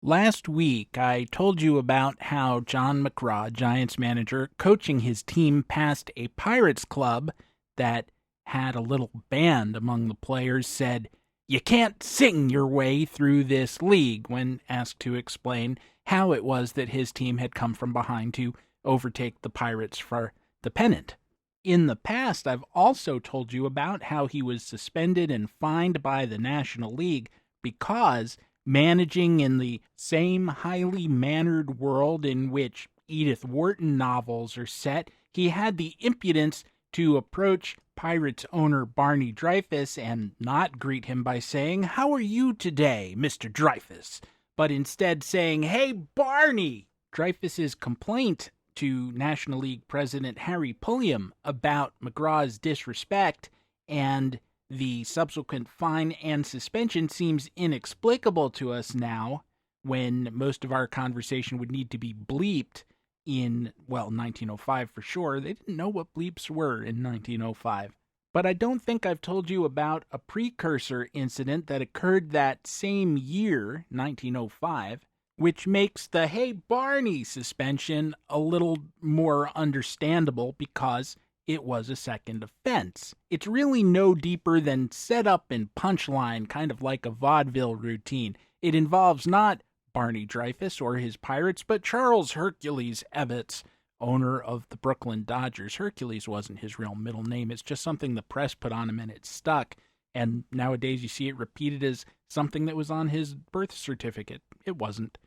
Last week, I told you about how John McGraw, Giants manager, coaching his team past a Pirates club that had a little band among the players, said, "You can't sing your way through this league," when asked to explain how it was that his team had come from behind to overtake the Pirates for the pennant. In the past, I've also told you about how he was suspended and fined by the National League because managing in the same highly mannered world in which Edith Wharton novels are set, he had the impudence to approach Pirates owner Barney Dreyfuss and not greet him by saying, "How are you today, Mr. Dreyfuss?" but instead saying, "Hey, Barney!" Dreyfuss's complaint to National League President Harry Pulliam about McGraw's disrespect and the subsequent fine and suspension seems inexplicable to us now, when most of our conversation would need to be bleeped in, 1905 for sure. They didn't know what bleeps were in 1905. But I don't think I've told you about a precursor incident that occurred that same year, 1905, which makes the "Hey Barney" suspension a little more understandable because it was a second offense. It's really no deeper than setup and punchline, kind of like a vaudeville routine. It involves not Barney Dreyfuss or his Pirates, but Charles Hercules Ebbets, owner of the Brooklyn Dodgers. Hercules wasn't his real middle name. It's just something the press put on him and it stuck. And nowadays you see it repeated as something that was on his birth certificate. It wasn't.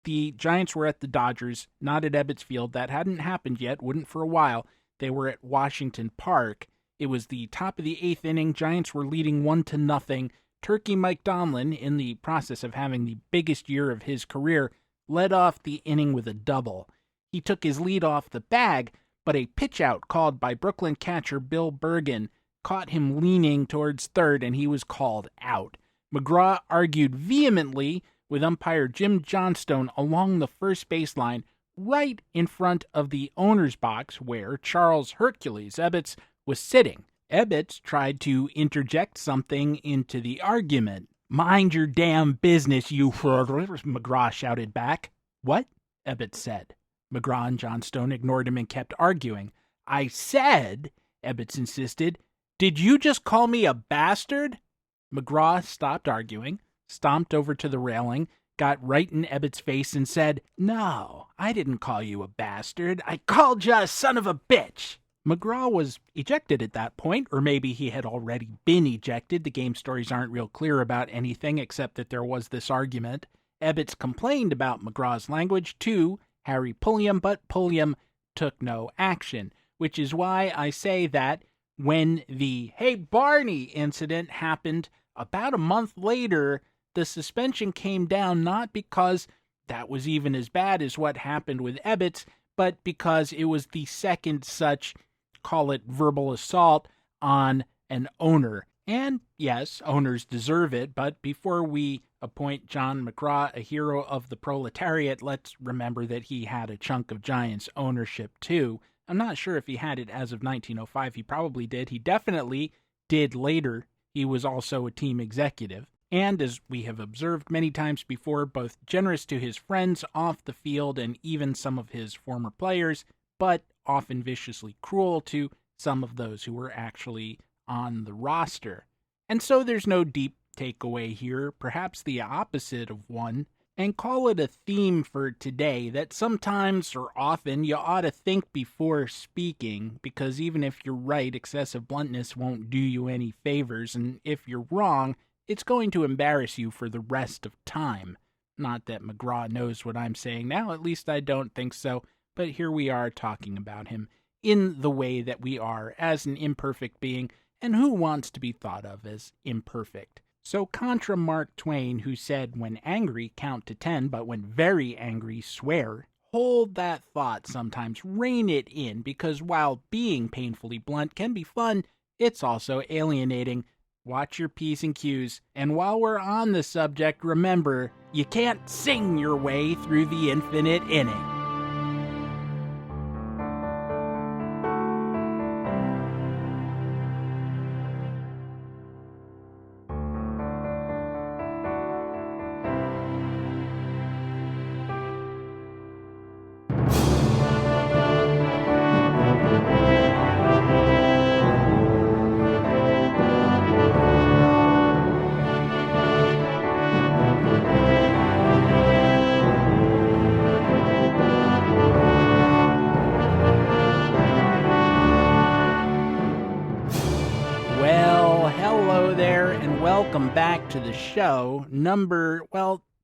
The Giants were at the Dodgers, not at Ebbets Field. That hadn't happened yet, wouldn't for a while. They were at Washington Park. It was the top of the eighth inning. Giants were leading 1-0. Turkey Mike Donlin, in the process of having the biggest year of his career, led off the inning with a double. He took his lead off the bag, but a pitch-out called by Brooklyn catcher Bill Bergen caught him leaning towards third, and he was called out. McGraw argued vehemently with umpire Jim Johnstone along the first baseline, right in front of the owner's box where Charles Hercules Ebbets was sitting. Ebbets tried to interject something into the argument. "Mind your damn business, you McGraw shouted back. "What?" Ebbets said. McGraw and Johnstone ignored him and kept arguing. "I said," Ebbets insisted, "did you just call me a bastard?" McGraw stopped arguing, stomped over to the railing, got right in Ebbets' face and said, "No, I didn't call you a bastard. I called you a son of a bitch." McGraw was ejected at that point, or maybe he had already been ejected. The game stories aren't real clear about anything except that there was this argument. Ebbets complained about McGraw's language to Harry Pulliam, but Pulliam took no action, which is why I say that when the "Hey Barney" incident happened about a month later, the suspension came down not because that was even as bad as what happened with Ebbets, but because it was the second such, call it verbal assault, on an owner. And yes, owners deserve it, but before we appoint John McGraw a hero of the proletariat, let's remember that he had a chunk of Giants ownership too. I'm not sure if he had it as of 1905. He probably did. He definitely did later. He was also a team executive. And, as we have observed many times before, both generous to his friends off the field and even some of his former players, but often viciously cruel to some of those who were actually on the roster. And so there's no deep takeaway here, perhaps the opposite of one, and call it a theme for today that sometimes or often you ought to think before speaking, because even if you're right, excessive bluntness won't do you any favors, and if you're wrong, it's going to embarrass you for the rest of time. Not that McGraw knows what I'm saying now, at least I don't think so, but here we are talking about him in the way that we are as an imperfect being, and who wants to be thought of as imperfect? So contra Mark Twain, who said, "When angry, count to 10, but when very angry, swear." Hold that thought sometimes, rein it in, because while being painfully blunt can be fun, it's also alienating. Watch your P's and Q's. And while we're on the subject, remember, you can't sing your way through the infinite inning. to the show.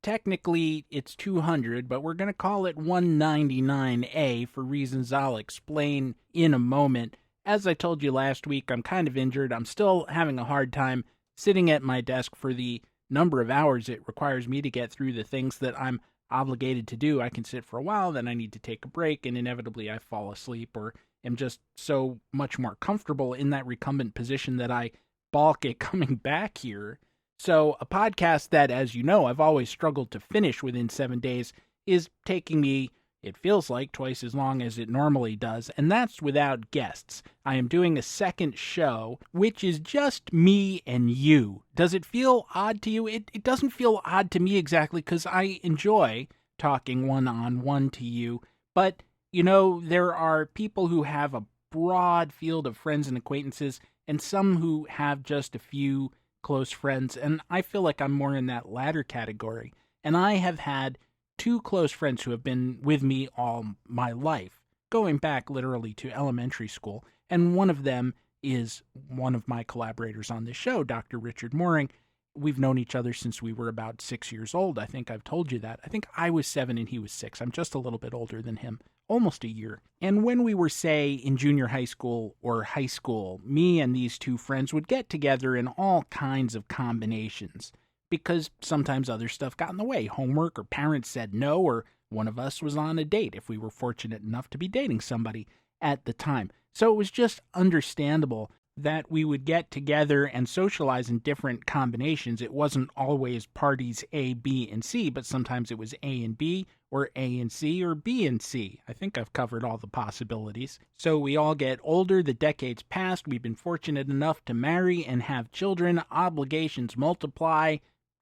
Technically it's 200, but we're going to call it 199A for reasons I'll explain in a moment. As I told you last week, I'm kind of injured. I'm still having a hard time sitting at my desk for the number of hours it requires me to get through the things that I'm obligated to do. I can sit for a while, then I need to take a break, and inevitably I fall asleep or am just so much more comfortable in that recumbent position that I balk at coming back here. So a podcast that, as you know, I've always struggled to finish within 7 days is taking me, it feels like, twice as long as it normally does, and that's without guests. I am doing a second show, which is just me and you. Does it feel odd to you? It doesn't feel odd to me exactly, because I enjoy talking one-on-one to you, but, you know, there are people who have a broad field of friends and acquaintances, and some who have just a few close friends, and I feel like I'm more in that latter category. And I have had two close friends who have been with me all my life, going back literally to elementary school, and one of them is one of my collaborators on this show, Dr. Richard Mooring. We've known each other since we were about 6 years old. I think I've told you that. I think I was 7 and he was 6. I'm just a little bit older than him, almost a year. And when we were, say, in junior high school or high school, me and these two friends would get together in all kinds of combinations, because sometimes other stuff got in the way. Homework, or parents said no, or one of us was on a date if we were fortunate enough to be dating somebody at the time. So it was just understandable that we would get together and socialize in different combinations. It wasn't always parties A, B, and C, but sometimes it was A and B, or A and C, or B and C. I think I've covered all the possibilities. So we all get older, the decades passed, we've been fortunate enough to marry and have children, obligations multiply,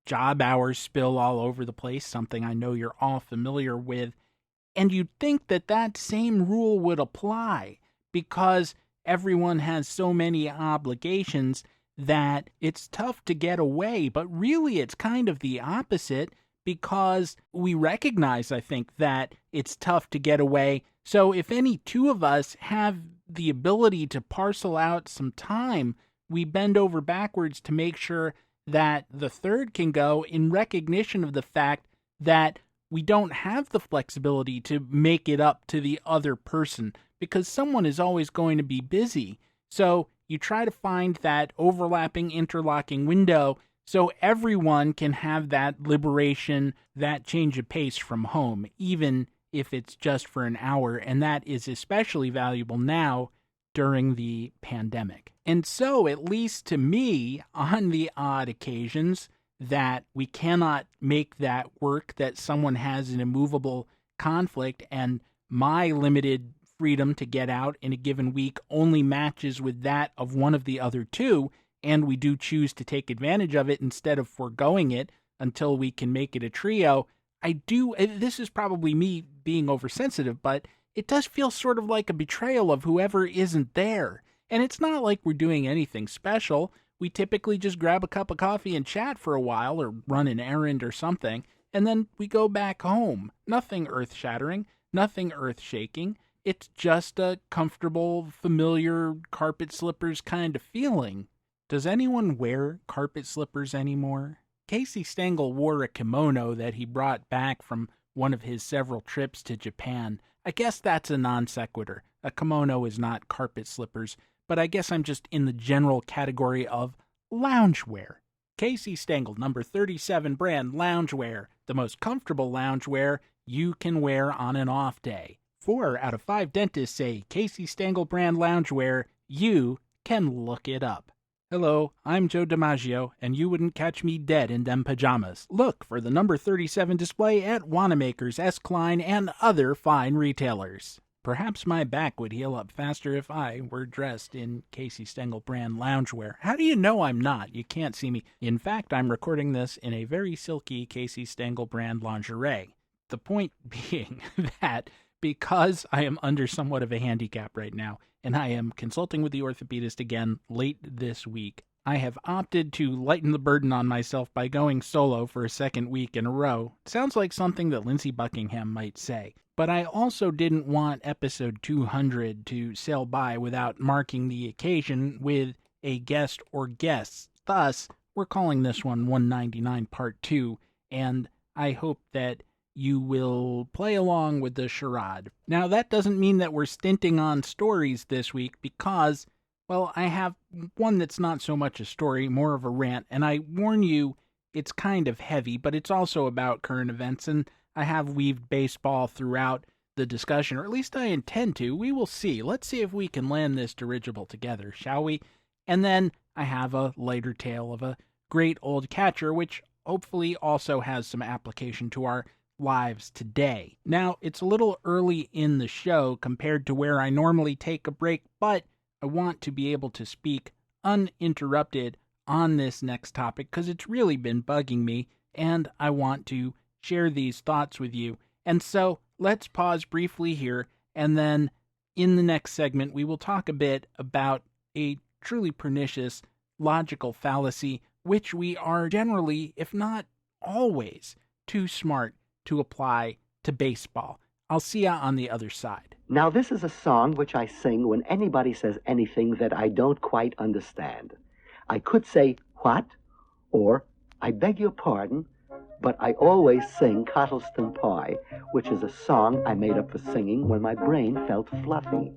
job hours spill all over the place, something I know you're all familiar with. And you'd think that that same rule would apply, because everyone has so many obligations that it's tough to get away. But really, it's kind of the opposite, because we recognize, I think, that it's tough to get away. So if any two of us have the ability to parcel out some time, we bend over backwards to make sure that the third can go, in recognition of the fact that we don't have the flexibility to make it up to the other person, because someone is always going to be busy. So you try to find that overlapping, interlocking window so everyone can have that liberation, that change of pace from home, even if it's just for an hour. And that is especially valuable now during the pandemic. And so, at least to me, on the odd occasions that we cannot make that work, that someone has an immovable conflict, and my limited freedom to get out in a given week only matches with that of one of the other two, and we do choose to take advantage of it instead of foregoing it until we can make it a trio, this is probably me being oversensitive, but it does feel sort of like a betrayal of whoever isn't there. And it's not like we're doing anything special. We typically just grab a cup of coffee and chat for a while, or run an errand or something, and then we go back home. Nothing earth-shattering, nothing earth-shaking. It's just a comfortable, familiar carpet slippers kind of feeling. Does anyone wear carpet slippers anymore? Casey Stengel wore a kimono that he brought back from one of his several trips to Japan. I guess that's a non sequitur. A kimono is not carpet slippers, but I guess I'm just in the general category of loungewear. Casey Stengel, number 37 brand loungewear, the most comfortable loungewear you can wear on an off day. 4 out of 5 dentists say Casey Stengel brand loungewear. You can look it up. Hello, I'm Joe DiMaggio, and you wouldn't catch me dead in them pajamas. Look for the number 37 display at Wanamaker's, S. Klein, and other fine retailers. Perhaps my back would heal up faster if I were dressed in Casey Stengel brand loungewear. How do you know I'm not? You can't see me. In fact, I'm recording this in a very silky Casey Stengel brand lingerie. The point being that because I am under somewhat of a handicap right now, and I am consulting with the orthopedist again late this week, I have opted to lighten the burden on myself by going solo for a second week in a row. It sounds like something that Lindsey Buckingham might say. But I also didn't want episode 200 to sail by without marking the occasion with a guest or guests. Thus, We're calling this one 199 Part 2, and I hope that you will play along with the charade. Now, that doesn't mean that we're stinting on stories this week because, well, I have one that's not so much a story, more of a rant, and I warn you, it's kind of heavy, but it's also about current events, and I have weaved baseball throughout the discussion, or at least I intend to. We will see. Let's see if we can land this dirigible together, shall we? And then I have a lighter tale of a great old catcher, which hopefully also has some application to our lives today. Now, it's a little early in the show compared to where I normally take a break, but I want to be able to speak uninterrupted on this next topic because it's really been bugging me, and I want to share these thoughts with you. And so, let's pause briefly here, and then in the next segment, we will talk a bit about a truly pernicious logical fallacy, which we are generally, if not always, too smart to apply to baseball. I'll see ya on the other side. Now, this is a song which I sing when anybody says anything that I don't quite understand. I could say, what? Or, I beg your pardon, but I always sing Cottleston Pie, which is a song I made up for singing when my brain felt fluffy.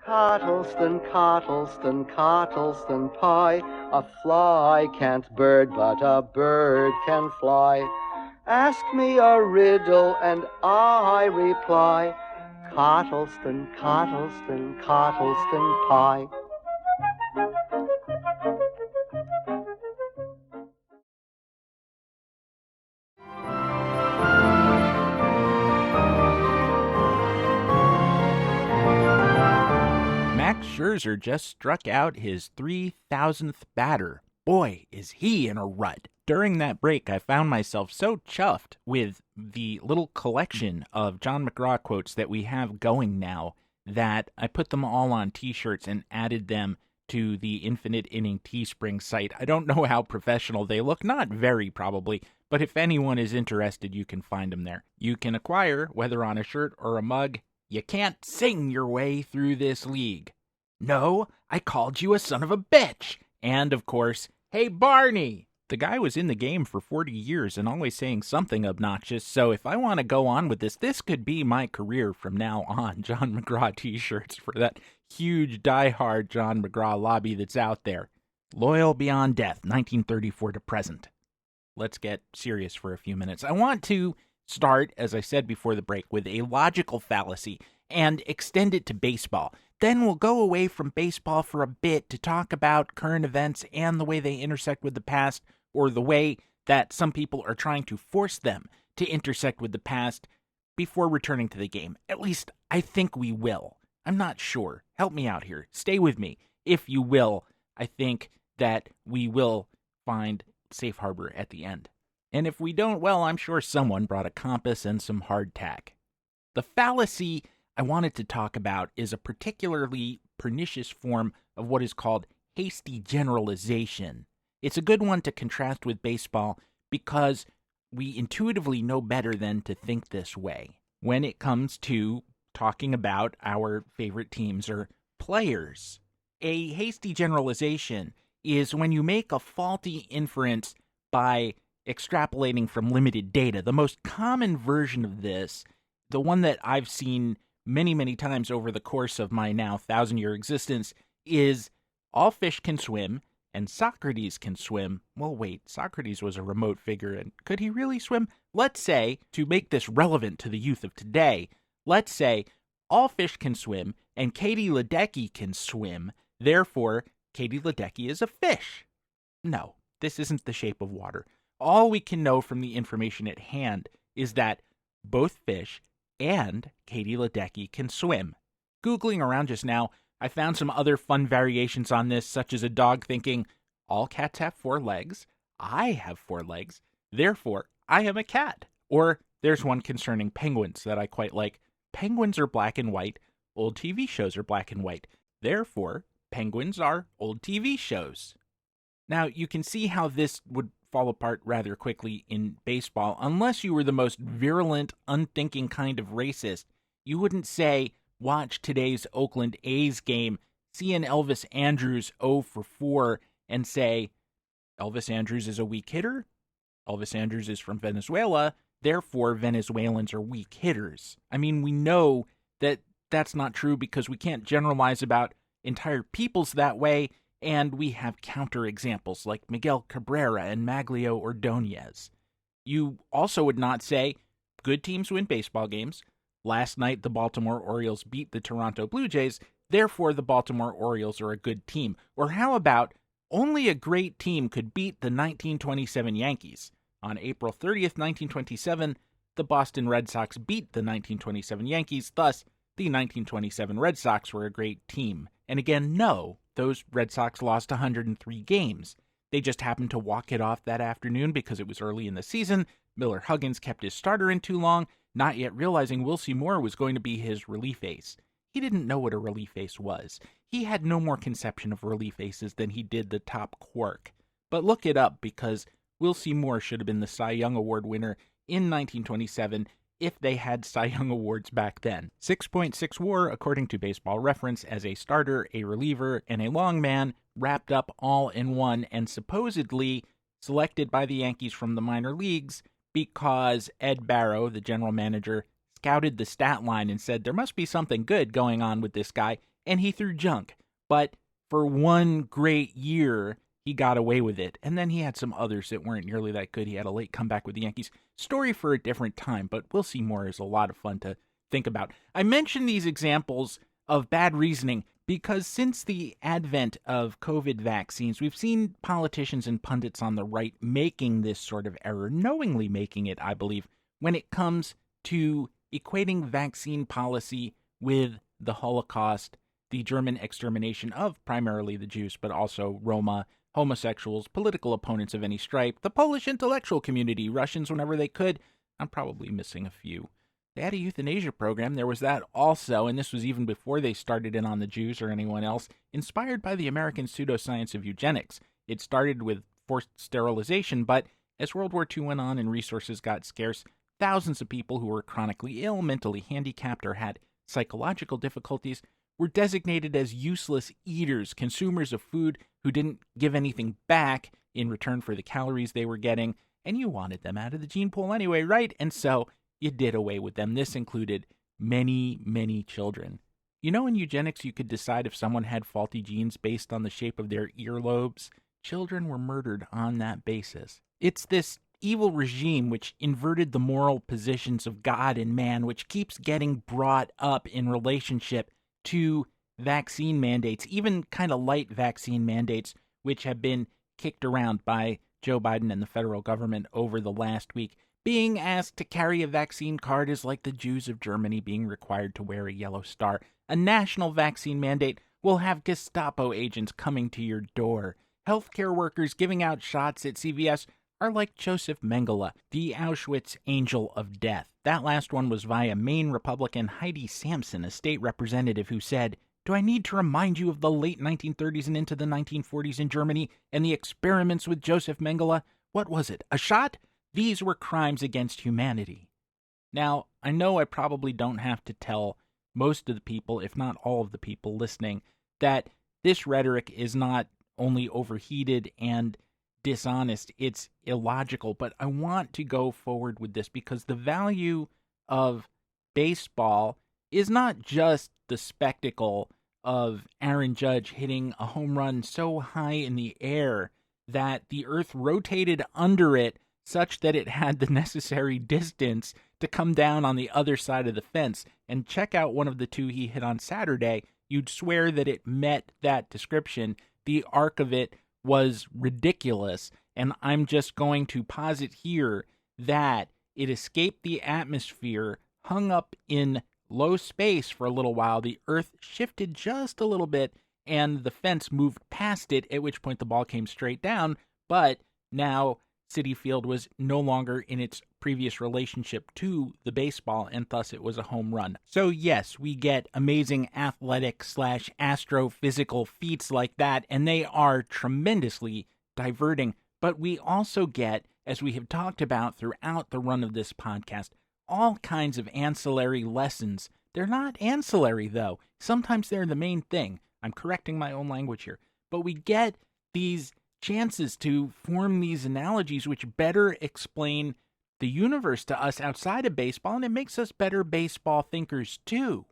Cottleston, Cottleston, Cottleston Pie, a fly can't bird, but a bird can fly. Ask me a riddle and I reply, Cottleston, Cottleston, Cottleston Pie. Max Scherzer just struck out his 3,000th batter. Boy, is he in a rut. During that break, I found myself so chuffed with the little collection of John McGraw quotes that we have going now that I put them all on t-shirts and added them to the Infinite Inning Teespring site. I don't know how professional they look, not very probably, but if anyone is interested, you can find them there. You can acquire, whether on a shirt or a mug, "You can't sing your way through this league." "No, I called you a son of a bitch." And, of course, "Hey, Barney." The guy was in the game for 40 years and always saying something obnoxious, so if I want to go on with this could be my career from now on. John McGraw t-shirts for that huge die-hard John McGraw lobby that's out there. Loyal beyond death, 1934 to present. Let's get serious for a few minutes. I want to start, as I said before the break, with a logical fallacy and extend it to baseball. Then we'll go away from baseball for a bit to talk about current events and the way they intersect with the past, or the way that some people are trying to force them to intersect with the past before returning to the game. At least, I think we will. I'm not sure. Help me out here. Stay with me. If you will, I think that we will find safe harbor at the end. And if we don't, well, I'm sure someone brought a compass and some hardtack. The fallacy I wanted to talk about is a particularly pernicious form of what is called hasty generalization. It's a good one to contrast with baseball because we intuitively know better than to think this way when it comes to talking about our favorite teams or players. A hasty generalization is when you make a faulty inference by extrapolating from limited data. The most common version of this, the one that I've seen many, many times over the course of my now 1,000-year existence, is all fish can swim and Socrates can swim. Well, wait, Socrates was a remote figure, and could he really swim? Let's say, to make this relevant to the youth of today, let's say all fish can swim and Katie Ledecky can swim, therefore Katie Ledecky is a fish. No, this isn't the shape of water. All we can know from the information at hand is that both fish and Katie Ledecky can swim. Googling around just now, I found some other fun variations on this, such as a dog thinking, all cats have 4 legs, I have 4 legs, therefore I am a cat. Or there's one concerning penguins that I quite like. Penguins are black and white, old TV shows are black and white, therefore penguins are old TV shows. Now, you can see how this would fall apart rather quickly in baseball. Unless you were the most virulent, unthinking kind of racist, you wouldn't say, watch today's Oakland A's game, see an Elvis Andrus 0 for 4, and say, Elvis Andrus is a weak hitter. Elvis Andrus is from Venezuela. Therefore, Venezuelans are weak hitters. I mean, we know that that's not true because we can't generalize about entire peoples that way, and we have counterexamples like Miguel Cabrera and Maglio Ordonez. You also would not say good teams win baseball games. Last night, the Baltimore Orioles beat the Toronto Blue Jays. Therefore, the Baltimore Orioles are a good team. Or how about only a great team could beat the 1927 Yankees? On April 30th, 1927, the Boston Red Sox beat the 1927 Yankees. Thus, the 1927 Red Sox were a great team. And again, no, those Red Sox lost 103 games. They just happened to walk it off that afternoon because it was early in the season. Miller Huggins kept his starter in too long, not yet realizing Wilcie Moore was going to be his relief ace. He didn't know what a relief ace was. He had no more conception of relief aces than he did the top quark. But look it up because Wilcie Moore should have been the Cy Young Award winner in 1927 if they had Cy Young Awards back then. 6.6 WAR, according to Baseball Reference, as a starter, a reliever, and a long man, wrapped up all in one, and supposedly selected by the Yankees from the minor leagues because Ed Barrow, the general manager, scouted the stat line and said there must be something good going on with this guy, and he threw junk. But for one great year, he got away with it. And then he had some others that weren't nearly that good. He had a late comeback with the Yankees. Story for a different time, but Wilcie Moore is a lot of fun to think about. I mention these examples of bad reasoning because since the advent of COVID vaccines, we've seen politicians and pundits on the right making this sort of error, knowingly making it, I believe, when it comes to equating vaccine policy with the Holocaust, the German extermination of primarily the Jews, but also Roma, homosexuals, political opponents of any stripe, the Polish intellectual community, Russians whenever they could. I'm probably missing a few. They had a euthanasia program. There was that also, and this was even before they started in on the Jews or anyone else, inspired by the American pseudoscience of eugenics. It started with forced sterilization, but as World War II went on and resources got scarce, thousands of people who were chronically ill, mentally handicapped, or had psychological difficulties were designated as useless eaters, consumers of food who didn't give anything back in return for the calories they were getting, and you wanted them out of the gene pool anyway, right? And so you did away with them. This included many, many children. You know, in eugenics, you could decide if someone had faulty genes based on the shape of their earlobes. Children were murdered on that basis. It's this evil regime which inverted the moral positions of God and man, which keeps getting brought up in relationship to vaccine mandates, even kind of light vaccine mandates, which have been kicked around by Joe Biden and the federal government over the last week. Being asked to carry a vaccine card is like the Jews of Germany being required to wear a yellow star. A national vaccine mandate will have Gestapo agents coming to your door. Healthcare workers giving out shots at CVS are like Joseph Mengele, the Auschwitz angel of death. That last one was via Maine Republican Heidi Sampson, a state representative who said, "Do I need to remind you of the late 1930s and into the 1940s in Germany and the experiments with Joseph Mengele? What was it, a shot? These were crimes against humanity." Now, I know I probably don't have to tell most of the people, if not all of the people listening, that this rhetoric is not only overheated and dishonest, it's illogical, but I want to go forward with this because the value of baseball is not just the spectacle of Aaron Judge hitting a home run so high in the air that the earth rotated under it such that it had the necessary distance to come down on the other side of the fence. And check out one of the two he hit on Saturday. You'd swear that it met that description. The arc of it was ridiculous, and I'm just going to posit here that it escaped the atmosphere, hung up in low space for a little while, the earth shifted just a little bit, and the fence moved past it, at which point the ball came straight down, but now Citi Field was no longer in its previous relationship to the baseball, and thus it was a home run. So yes, we get amazing athletic / astrophysical feats like that, and they are tremendously diverting, but we also get, as we have talked about throughout the run of this podcast, all kinds of ancillary lessons. They're not ancillary, though. Sometimes they're the main thing. I'm correcting my own language here. But we get these chances to form these analogies which better explain the universe to us outside of baseball, and it makes us better baseball thinkers too.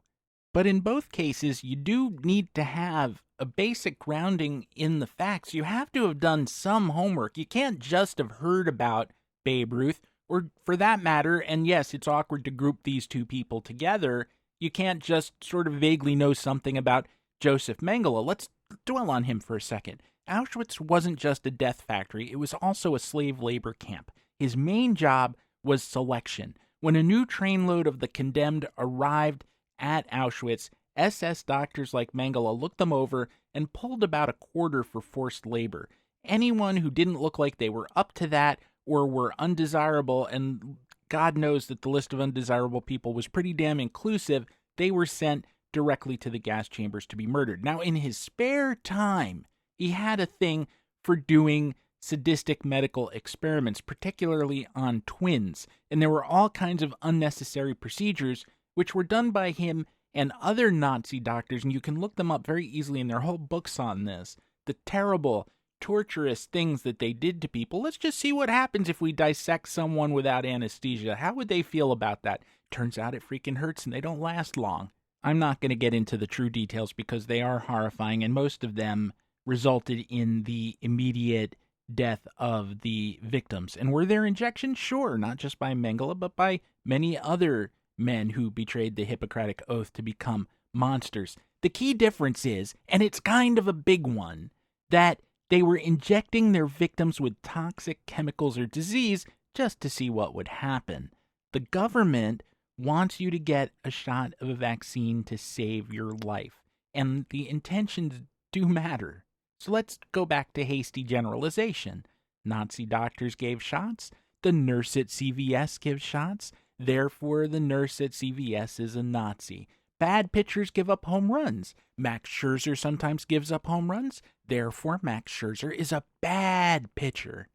But in both cases, you do need to have a basic grounding in the facts. You have to have done some homework. You can't just have heard about Babe Ruth, or for that matter, and yes, it's awkward to group these two people together, you can't just sort of vaguely know something about Joseph Mengele. Let's dwell on him for a second. Auschwitz wasn't just a death factory, it was also a slave labor camp. His main job was selection. When a new trainload of the condemned arrived at Auschwitz, SS doctors like Mengele looked them over and pulled about a quarter for forced labor. Anyone who didn't look like they were up to that or were undesirable, and God knows that the list of undesirable people was pretty damn inclusive, they were sent directly to the gas chambers to be murdered. Now, in his spare time, he had a thing for doing sadistic medical experiments, particularly on twins, and there were all kinds of unnecessary procedures which were done by him and other Nazi doctors, and you can look them up very easily in their whole books on this. The terrible, torturous things that they did to people. Let's just see what happens if we dissect someone without anesthesia. How would they feel about that? Turns out it freaking hurts and they don't last long. I'm not going to get into the true details because they are horrifying, and most of them resulted in the immediate death of the victims. And were there injections? Sure, not just by Mengele, but by many other men who betrayed the Hippocratic Oath to become monsters. The key difference is, and it's kind of a big one, that they were injecting their victims with toxic chemicals or disease just to see what would happen. The government wants you to get a shot of a vaccine to save your life, and the intentions do matter. So let's go back to hasty generalization. Nazi doctors gave shots. The nurse at CVS gives shots. Therefore, the nurse at CVS is a Nazi. Bad pitchers give up home runs. Max Scherzer sometimes gives up home runs. Therefore, Max Scherzer is a bad pitcher.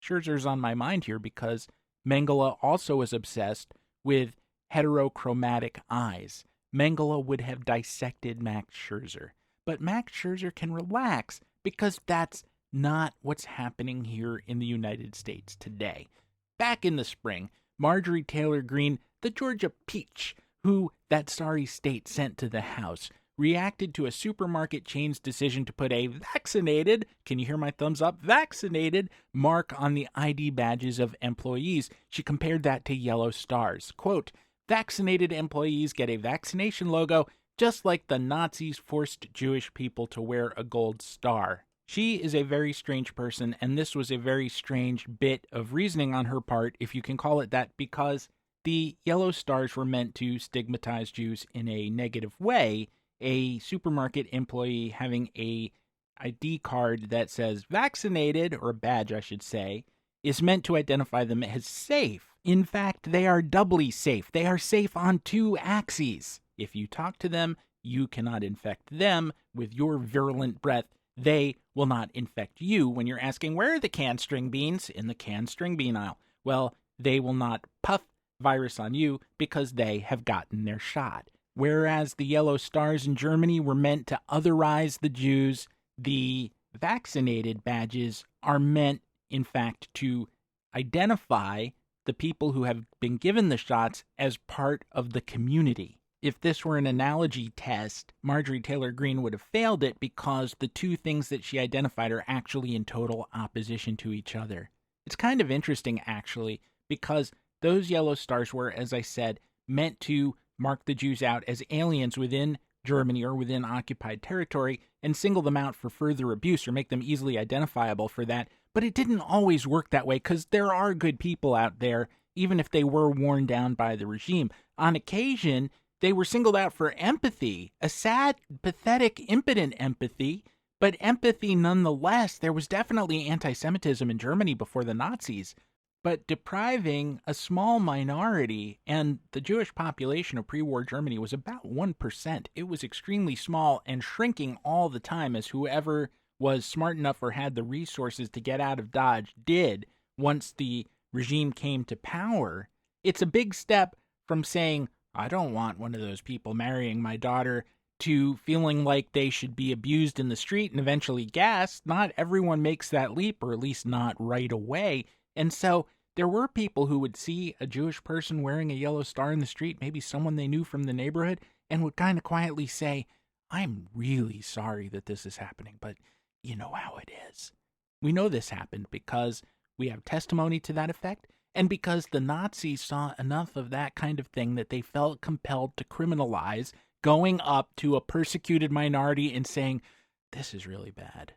Scherzer's on my mind here because Mengele also is obsessed with heterochromatic eyes. Mengele would have dissected Max Scherzer. But Max Scherzer can relax because that's not what's happening here in the United States today. Back in the spring, Marjorie Taylor Greene, the Georgia peach, who that sorry state sent to the House, reacted to a supermarket chain's decision to put a vaccinated, can you hear my thumbs up, vaccinated mark on the ID badges of employees. She compared that to yellow stars. Quote, vaccinated employees get a vaccination logo just like the Nazis forced Jewish people to wear a gold star. She is a very strange person, and this was a very strange bit of reasoning on her part, if you can call it that, because the yellow stars were meant to stigmatize Jews in a negative way. A supermarket employee having a ID card that says vaccinated, or a badge I should say, is meant to identify them as safe. In fact, they are doubly safe. They are safe on two axes. If you talk to them, you cannot infect them with your virulent breath. They will not infect you when you're asking, where are the canned string beans? In the canned string bean aisle. Well, they will not puff virus on you because they have gotten their shot. Whereas the yellow stars in Germany were meant to otherize the Jews, the vaccinated badges are meant, in fact, to identify the people who have been given the shots as part of the community. If this were an analogy test, Marjorie Taylor Greene would have failed it because the two things that she identified are actually in total opposition to each other. It's kind of interesting, actually, because those yellow stars were, as I said, meant to mark the Jews out as aliens within Germany or within occupied territory and single them out for further abuse or make them easily identifiable for that. But it didn't always work that way because there are good people out there, even if they were worn down by the regime. On occasion, they were singled out for empathy, a sad, pathetic, impotent empathy, but empathy nonetheless. There was definitely anti-Semitism in Germany before the Nazis, but depriving a small minority, and the Jewish population of pre-war Germany was about 1%. It was extremely small and shrinking all the time as whoever was smart enough or had the resources to get out of Dodge did once the regime came to power. It's a big step from saying, I don't want one of those people marrying my daughter, to feeling like they should be abused in the street and eventually gassed. Not everyone makes that leap, or at least not right away. And so there were people who would see a Jewish person wearing a yellow star in the street, maybe someone they knew from the neighborhood, and would kind of quietly say, "I'm really sorry that this is happening, but you know how it is." We know this happened because we have testimony to that effect, and because the Nazis saw enough of that kind of thing that they felt compelled to criminalize going up to a persecuted minority and saying, "This is really bad."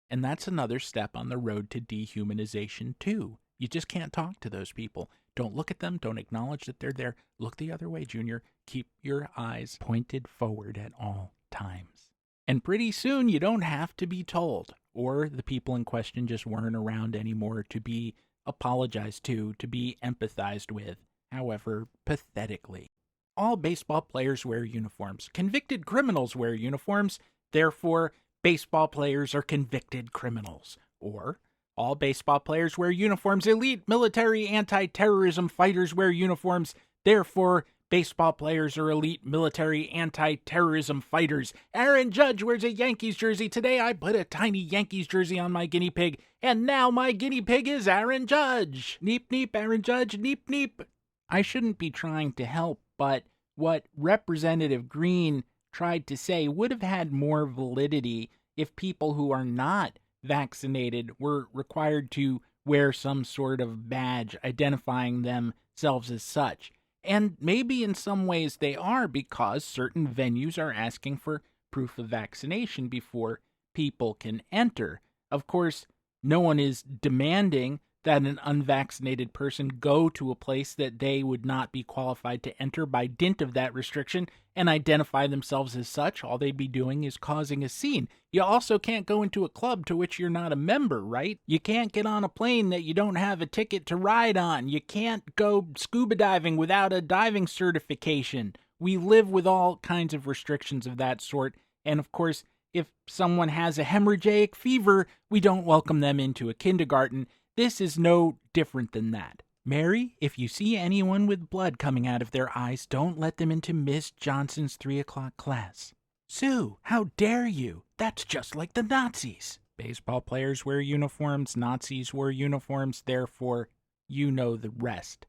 And that's another step on the road to dehumanization, too. You just can't talk to those people. Don't look at them. Don't acknowledge that they're there. Look the other way, Junior. Keep your eyes pointed forward at all times. And pretty soon you don't have to be told, or the people in question just weren't around anymore to be apologized to be empathized with, however pathetically. All baseball players wear uniforms. Convicted criminals wear uniforms. Therefore, baseball players are convicted criminals. Or, all baseball players wear uniforms. Elite military anti-terrorism fighters wear uniforms. Therefore, baseball players are elite military anti-terrorism fighters. Aaron Judge wears a Yankees jersey. Today I put a tiny Yankees jersey on my guinea pig, and now my guinea pig is Aaron Judge. Neep, neep, Aaron Judge, neep, neep. I shouldn't be trying to help, but what Representative Green tried to say would have had more validity if people who are not vaccinated were required to wear some sort of badge identifying themselves as such. And maybe in some ways they are, because certain venues are asking for proof of vaccination before people can enter. Of course, no one is demanding that an unvaccinated person go to a place that they would not be qualified to enter by dint of that restriction and identify themselves as such. All they'd be doing is causing a scene. You also can't go into a club to which you're not a member, right? You can't get on a plane that you don't have a ticket to ride on. You can't go scuba diving without a diving certification. We live with all kinds of restrictions of that sort. And of course, if someone has a hemorrhagic fever, we don't welcome them into a kindergarten. This is no different than that. Mary, if you see anyone with blood coming out of their eyes, don't let them into Miss Johnson's 3 o'clock class. Sue, how dare you? That's just like the Nazis. Baseball players wear uniforms, Nazis wear uniforms, therefore, you know the rest.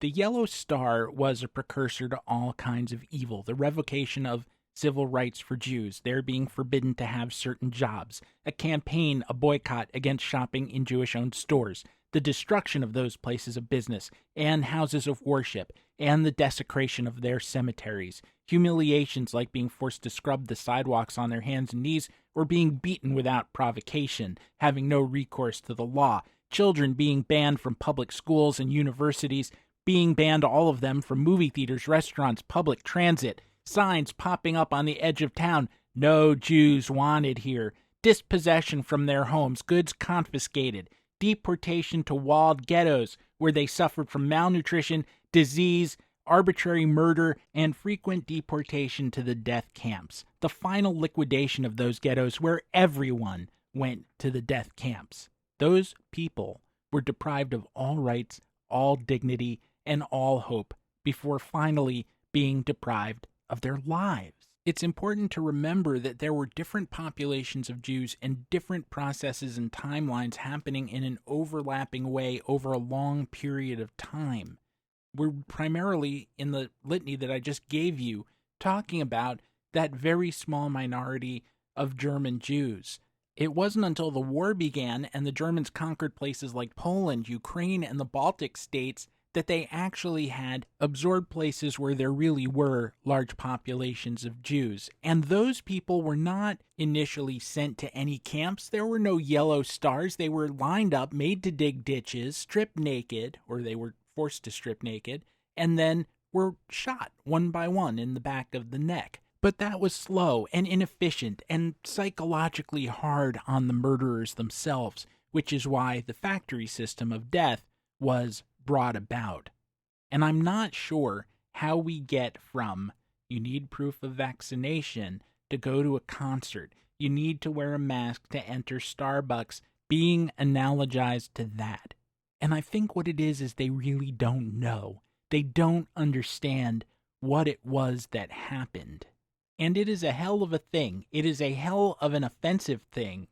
The Yellow Star was a precursor to all kinds of evil. The revocation of civil rights for Jews, their being forbidden to have certain jobs, a campaign, a boycott against shopping in Jewish-owned stores, the destruction of those places of business and houses of worship, and the desecration of their cemeteries, humiliations like being forced to scrub the sidewalks on their hands and knees, or being beaten without provocation, having no recourse to the law, children being banned from public schools and universities, being banned, all of them, from movie theaters, restaurants, public transit, signs popping up on the edge of town, "No Jews wanted here," dispossession from their homes, goods confiscated, deportation to walled ghettos where they suffered from malnutrition, disease, arbitrary murder, and frequent deportation to the death camps. The final liquidation of those ghettos where everyone went to the death camps. Those people were deprived of all rights, all dignity, and all hope before finally being deprived of their lives. It's important to remember that there were different populations of Jews and different processes and timelines happening in an overlapping way over a long period of time. We're primarily, in the litany that I just gave you, talking about that very small minority of German Jews. It wasn't until the war began and the Germans conquered places like Poland, Ukraine, and the Baltic states that they actually had absorbed places where there really were large populations of Jews. And those people were not initially sent to any camps. There were no yellow stars. They were lined up, made to dig ditches, stripped naked, or they were forced to strip naked, and then were shot one by one in the back of the neck. But that was slow and inefficient and psychologically hard on the murderers themselves, which is why the factory system of death was brought about. And I'm not sure how we get from you need proof of vaccination to go to a concert, you need to wear a mask to enter Starbucks, being analogized to that. And I think what it is they really don't know. They don't understand what it was that happened. And it is a hell of a thing. It is a hell of an offensive thing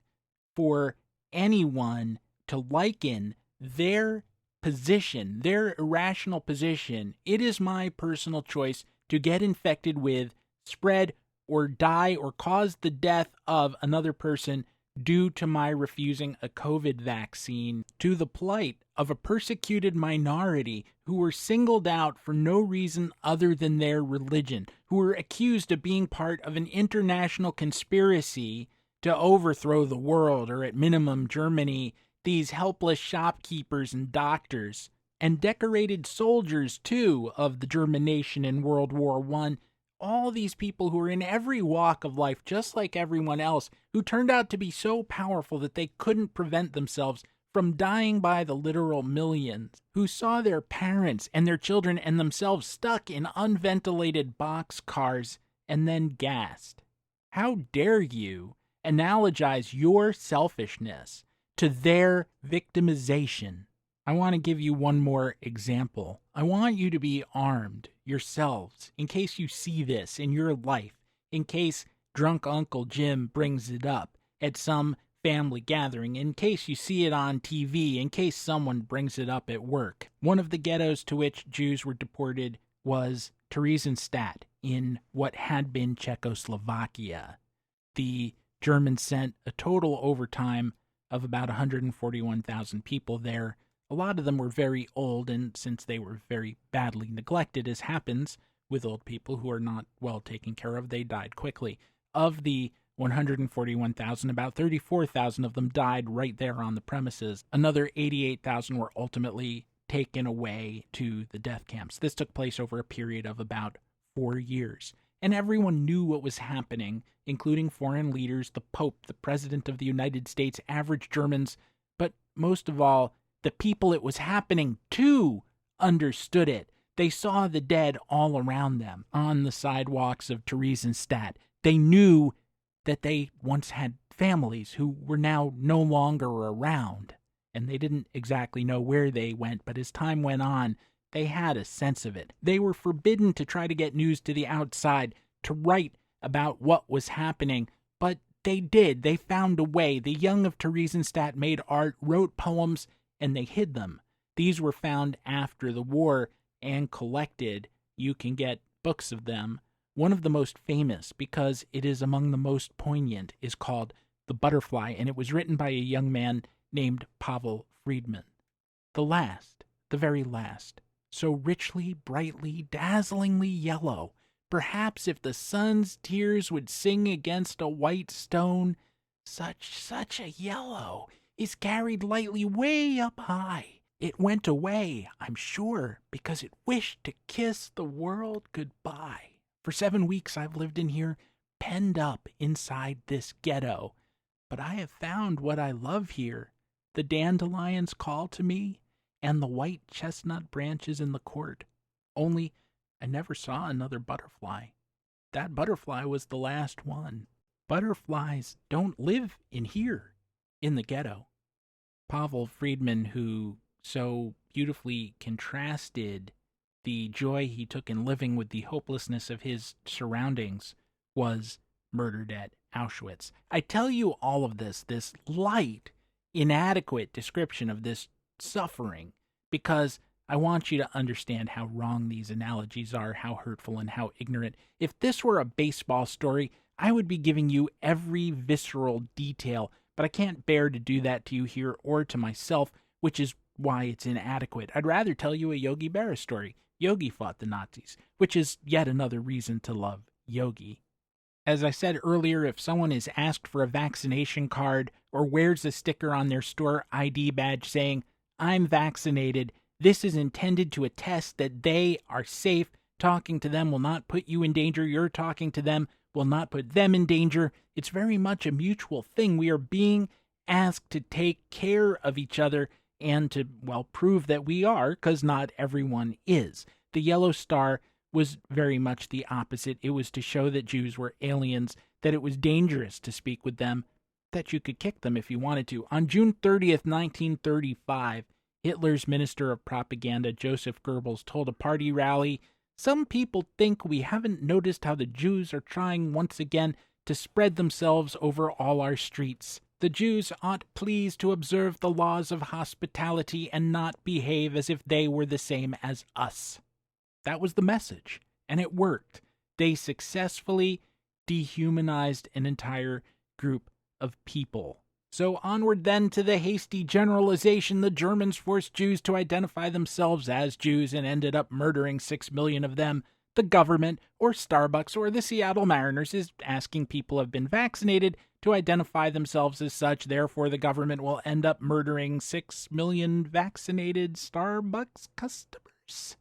for anyone to liken their position, their irrational position. It is my personal choice to get infected with, spread, or die or cause the death of another person due to my refusing a COVID vaccine, to the plight of a persecuted minority who were singled out for no reason other than their religion, who were accused of being part of an international conspiracy to overthrow the world, or at minimum Germany, these helpless shopkeepers and doctors, and decorated soldiers, too, of the German nation in World War I. All these people who were in every walk of life, just like everyone else, who turned out to be so powerful that they couldn't prevent themselves from dying by the literal millions, who saw their parents and their children and themselves stuck in unventilated boxcars and then gassed. How dare you analogize your selfishness to their victimization? I want to give you one more example. I want you to be armed yourselves in case you see this in your life, in case drunk Uncle Jim brings it up at some family gathering, in case you see it on TV, in case someone brings it up at work. One of the ghettos to which Jews were deported was Theresienstadt in what had been Czechoslovakia. The Germans sent a total overtime of about 141,000 people there. A lot of them were very old, and since they were very badly neglected, as happens with old people who are not well taken care of, they died quickly. Of the 141,000, about 34,000 of them died right there on the premises. Another 88,000 were ultimately taken away to the death camps. This took place over a period of about 4 years. And everyone knew what was happening, including foreign leaders, the Pope, the President of the United States, average Germans, but most of all, the people it was happening to understood it. They saw the dead all around them on the sidewalks of Theresienstadt. They knew that they once had families who were now no longer around, and they didn't exactly know where they went, but as time went on, they had a sense of it. They were forbidden to try to get news to the outside, to write about what was happening, but they did. They found a way. The young of Theresienstadt made art, wrote poems, and they hid them. These were found after the war and collected. You can get books of them. One of the most famous, because it is among the most poignant, is called The Butterfly, and it was written by a young man named Pavel Friedman. The last, the very last, so richly, brightly, dazzlingly yellow, perhaps if the sun's tears would sing against a white stone, such a yellow is carried lightly way up high. It went away, I'm sure, because it wished to kiss the world goodbye. For 7 weeks I've lived in here, penned up inside this ghetto, but I have found what I love here. The dandelions call to me, and the white chestnut branches in the court. Only I never saw another butterfly. That butterfly was the last one. Butterflies don't live in here, in the ghetto. Pavel Friedman, who so beautifully contrasted the joy he took in living with the hopelessness of his surroundings, was murdered at Auschwitz. I tell you all of this light, inadequate description of this suffering, because I want you to understand how wrong these analogies are, how hurtful and how ignorant. If this were a baseball story, I would be giving you every visceral detail, but I can't bear to do that to you here or to myself, which is why it's inadequate. I'd rather tell you a Yogi Berra story. Yogi fought the Nazis, which is yet another reason to love Yogi. As I said earlier, if someone is asked for a vaccination card or wears a sticker on their store ID badge saying, "I'm vaccinated," this is intended to attest that they are safe. Talking to them will not put you in danger. You're talking to them will not put them in danger. It's very much a mutual thing. We are being asked to take care of each other and to, well, prove that we are, because not everyone is. The Yellow Star was very much the opposite. It was to show that Jews were aliens, that it was dangerous to speak with them, that you could kick them if you wanted to. On June 30th, 1935, Hitler's Minister of Propaganda, Joseph Goebbels, told a party rally, Some people think we haven't noticed how the Jews are trying once again to spread themselves over all our streets. The Jews ought please to observe the laws of hospitality and not behave as if they were the same as us. That was the message, and it worked. They successfully dehumanized an entire group of people. So onward then to the hasty generalization. The Germans forced Jews to identify themselves as Jews and ended up murdering 6 million of them. The government, or Starbucks, or the Seattle Mariners is asking people who have been vaccinated to identify themselves as such. Therefore, the government will end up murdering 6 million vaccinated Starbucks customers.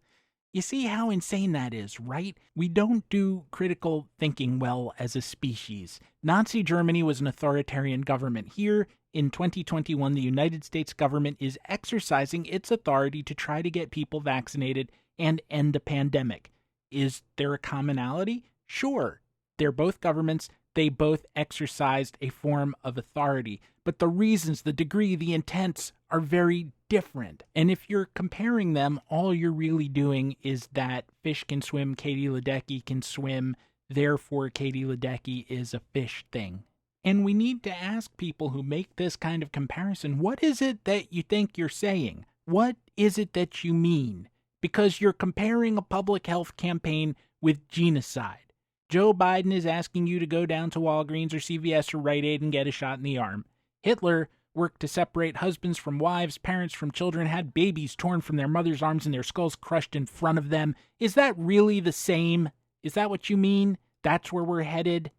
You see how insane that is, right? We don't do critical thinking well as a species. Nazi Germany was an authoritarian government. Here, in 2021, the United States government is exercising its authority to try to get people vaccinated and end a pandemic. Is there a commonality? Sure. They're both governments. They both exercised a form of authority. But the reasons, the degree, the intents are very different. And if you're comparing them, all you're really doing is that fish can swim, Katie Ledecky can swim, therefore Katie Ledecky is a fish thing. And we need to ask people who make this kind of comparison, what is it that you think you're saying? What is it that you mean? Because you're comparing a public health campaign with genocide. Joe Biden is asking you to go down to Walgreens or CVS or Rite Aid and get a shot in the arm. Hitler worked to separate husbands from wives, parents from children, had babies torn from their mother's arms and their skulls crushed in front of them. Is that really the same? Is that what you mean? That's where we're headed?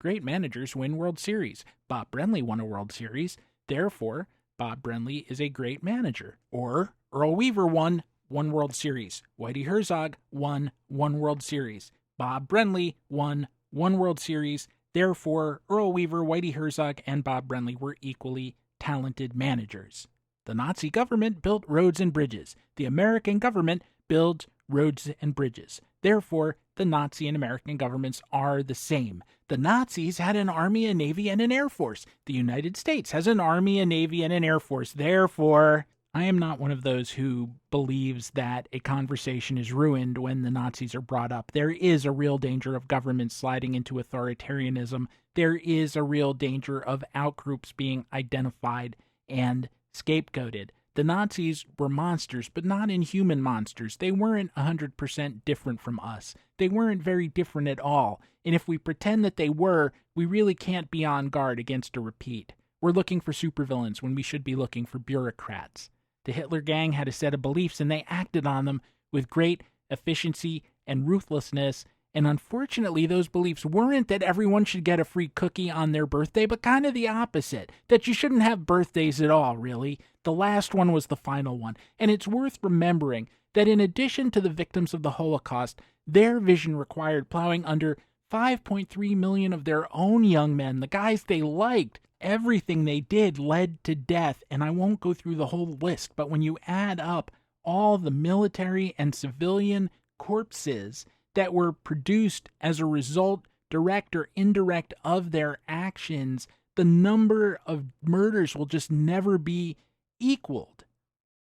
Great managers win World Series. Bob Brenly won a World Series. Therefore, Bob Brenly is a great manager. Or Earl Weaver won one World Series. Whitey Herzog won one World Series. Bob Brenly won one World Series. Therefore, Earl Weaver, Whitey Herzog, and Bob Brenly were equally talented managers. The Nazi government built roads and bridges. The American government builds roads and bridges. Therefore, the Nazi and American governments are the same. The Nazis had an army, a navy, and an air force. The United States has an army, a navy, and an air force. Therefore, I am not one of those who believes that a conversation is ruined when the Nazis are brought up. There is a real danger of government sliding into authoritarianism. There is a real danger of outgroups being identified and scapegoated. The Nazis were monsters, but not inhuman monsters. They weren't 100% different from us. They weren't very different at all. And if we pretend that they were, we really can't be on guard against a repeat. We're looking for supervillains when we should be looking for bureaucrats. The Hitler gang had a set of beliefs, and they acted on them with great efficiency and ruthlessness. And unfortunately, those beliefs weren't that everyone should get a free cookie on their birthday, but kind of the opposite, that you shouldn't have birthdays at all, really. The last one was the final one. And it's worth remembering that in addition to the victims of the Holocaust, their vision required plowing under 5.3 million of their own young men, the guys they liked. Everything they did led to death, and I won't go through the whole list, but when you add up all the military and civilian corpses that were produced as a result, direct or indirect, of their actions, the number of murders will just never be equaled.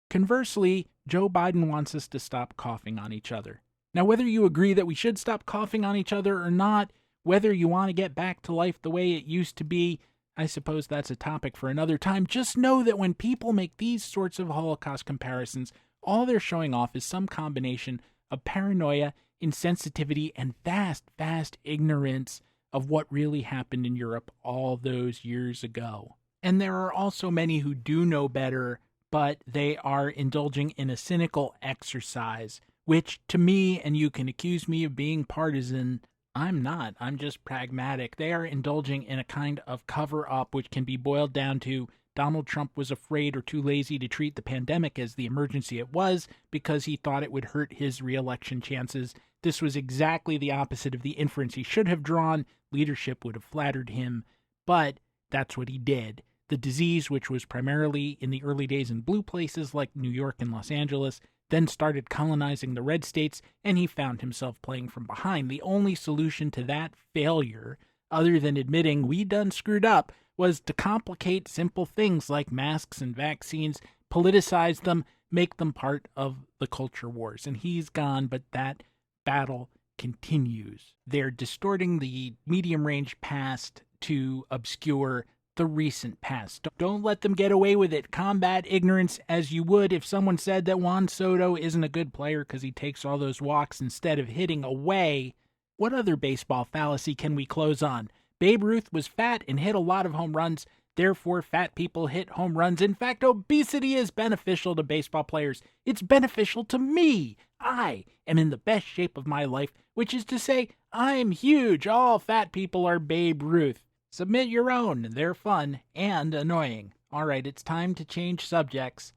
Conversely, Joe Biden wants us to stop coughing on each other. Now, whether you agree that we should stop coughing on each other or not, whether you want to get back to life the way it used to be, I suppose that's a topic for another time. Just know that when people make these sorts of Holocaust comparisons, all they're showing off is some combination of paranoia, insensitivity, and vast ignorance of what really happened in Europe all those years ago. And there are also many who do know better, but they are indulging in a cynical exercise, which to me, and you can accuse me of being partisan, I'm not. I'm just pragmatic. They are indulging in a kind of cover-up which can be boiled down to Donald Trump was afraid or too lazy to treat the pandemic as the emergency it was because he thought it would hurt his re-election chances. This was exactly the opposite of the inference he should have drawn. Leadership would have flattered him, but that's what he did. The disease, which was primarily in the early days in blue places like New York and Los Angeles, then started colonizing the red states, and he found himself playing from behind. The only solution to that failure, other than admitting we done screwed up, was to complicate simple things like masks and vaccines, politicize them, make them part of the culture wars. And he's gone, but that battle continues. They're distorting the medium-range past to obscure the recent past. Don't let them get away with it. Combat ignorance as you would if someone said that Juan Soto isn't a good player because he takes all those walks instead of hitting away. What other baseball fallacy can we close on? Babe Ruth was fat and hit a lot of home runs. Therefore, fat people hit home runs. In fact, obesity is beneficial to baseball players. It's beneficial to me. I am in the best shape of my life, which is to say, I'm huge. All fat people are Babe Ruth. Submit your own. They're fun and annoying. All right, it's time to change subjects.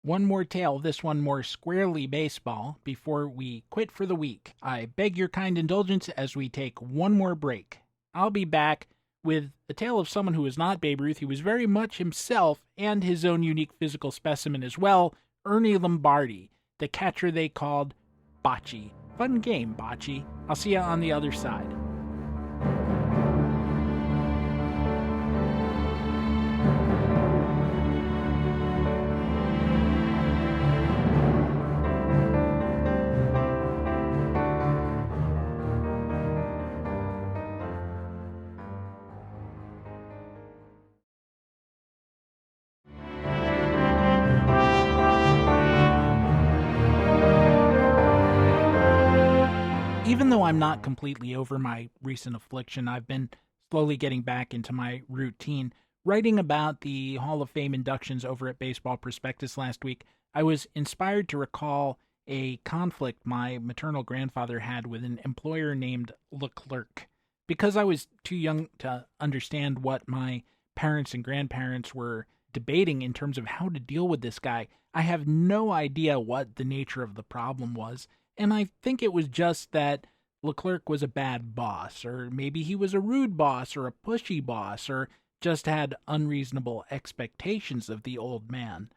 One more tale, this one more squarely baseball, before we quit for the week. I beg your kind indulgence as we take one more break. I'll be back with a tale of someone who was not Babe Ruth. He was very much himself and his own unique physical specimen as well, Ernie Lombardi, the catcher they called Bocce. Fun game, Bocce. I'll see you on the other side. Even though I'm not completely over my recent affliction, I've been slowly getting back into my routine. Writing about the Hall of Fame inductions over at Baseball Prospectus last week, I was inspired to recall a conflict my maternal grandfather had with an employer named Leclerc. Because I was too young to understand what my parents and grandparents were debating in terms of how to deal with this guy, I have no idea what the nature of the problem was. And I think it was just that Leclerc was a bad boss, or maybe he was a rude boss, or a pushy boss, or just had unreasonable expectations of the old man.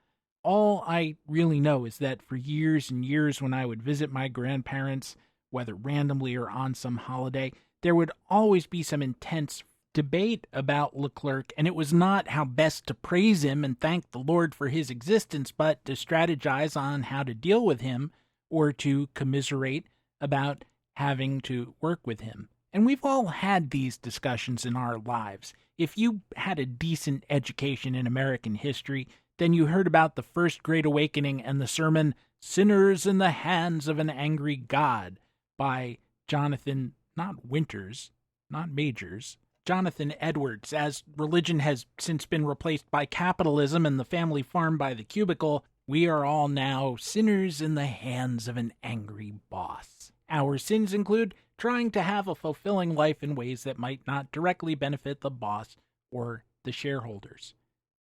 All I really know is that for years and years when I would visit my grandparents, whether randomly or on some holiday, there would always be some intense debate about Leclerc, and it was not how best to praise him and thank the Lord for his existence, but to strategize on how to deal with him, or to commiserate about having to work with him. And we've all had these discussions in our lives. If you had a decent education in American history, then you heard about the First Great Awakening and the sermon, Sinners in the Hands of an Angry God, by Jonathan, not Winters, not Majors, Jonathan Edwards. As religion has since been replaced by capitalism and the family farm by the cubicle, we are all now sinners in the hands of an angry boss. Our sins include trying to have a fulfilling life in ways that might not directly benefit the boss or the shareholders.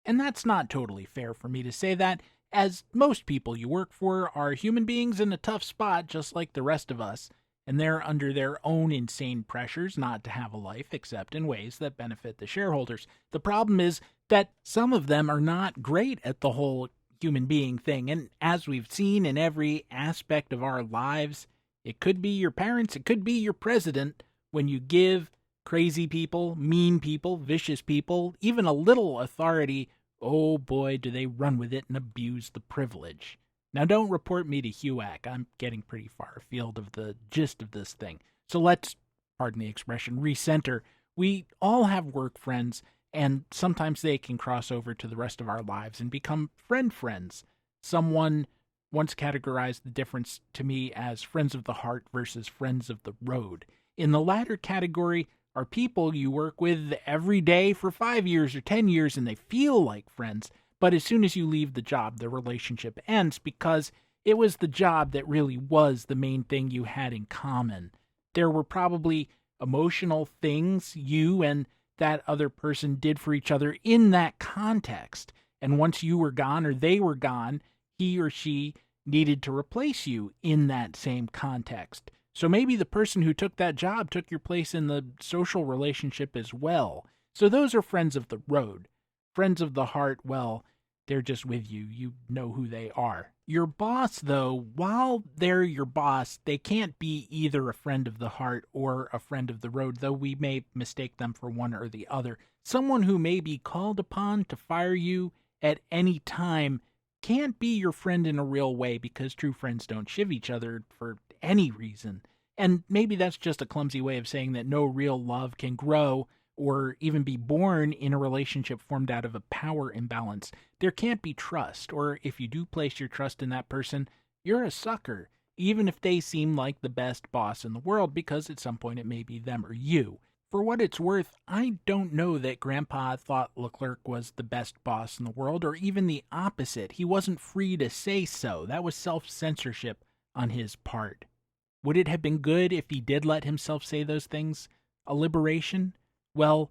And that's not totally fair for me to say that, as most people you work for are human beings in a tough spot just like the rest of us, and they're under their own insane pressures not to have a life except in ways that benefit the shareholders. The problem is that some of them are not great at the whole human being thing, and as we've seen in every aspect of our lives, it could be your parents, it could be your president. When you give crazy people, mean people, vicious people even a little authority, oh boy, do they run with it and abuse the privilege. Now don't report me to HUAC, I'm getting pretty far afield of the gist of this thing. So let's, pardon the expression, recenter. We all have work friends, and sometimes they can cross over to the rest of our lives and become friends. Someone once categorized the difference to me as friends of the heart versus friends of the road. In the latter category are people you work with every day for 5 years or 10 years and they feel like friends, but as soon as you leave the job, the relationship ends because it was the job that really was the main thing you had in common. There were probably emotional things you and that other person did for each other in that context. And once you were gone or they were gone, he or she needed to replace you in that same context. So maybe the person who took that job took your place in the social relationship as well. So those are friends of the road. Friends of the heart, well, they're just with you. You know who they are. Your boss, though, while they're your boss, they can't be either a friend of the heart or a friend of the road, though we may mistake them for one or the other. Someone who may be called upon to fire you at any time can't be your friend in a real way because true friends don't shiv each other for any reason. And maybe that's just a clumsy way of saying that no real love can grow or even be born in a relationship formed out of a power imbalance. There can't be trust, or if you do place your trust in that person, you're a sucker, even if they seem like the best boss in the world, because at some point it may be them or you. For what it's worth, I don't know that Grandpa thought Leclerc was the best boss in the world, or even the opposite. He wasn't free to say so. That was self-censorship on his part. Would it have been good if he did let himself say those things? A liberation? Well,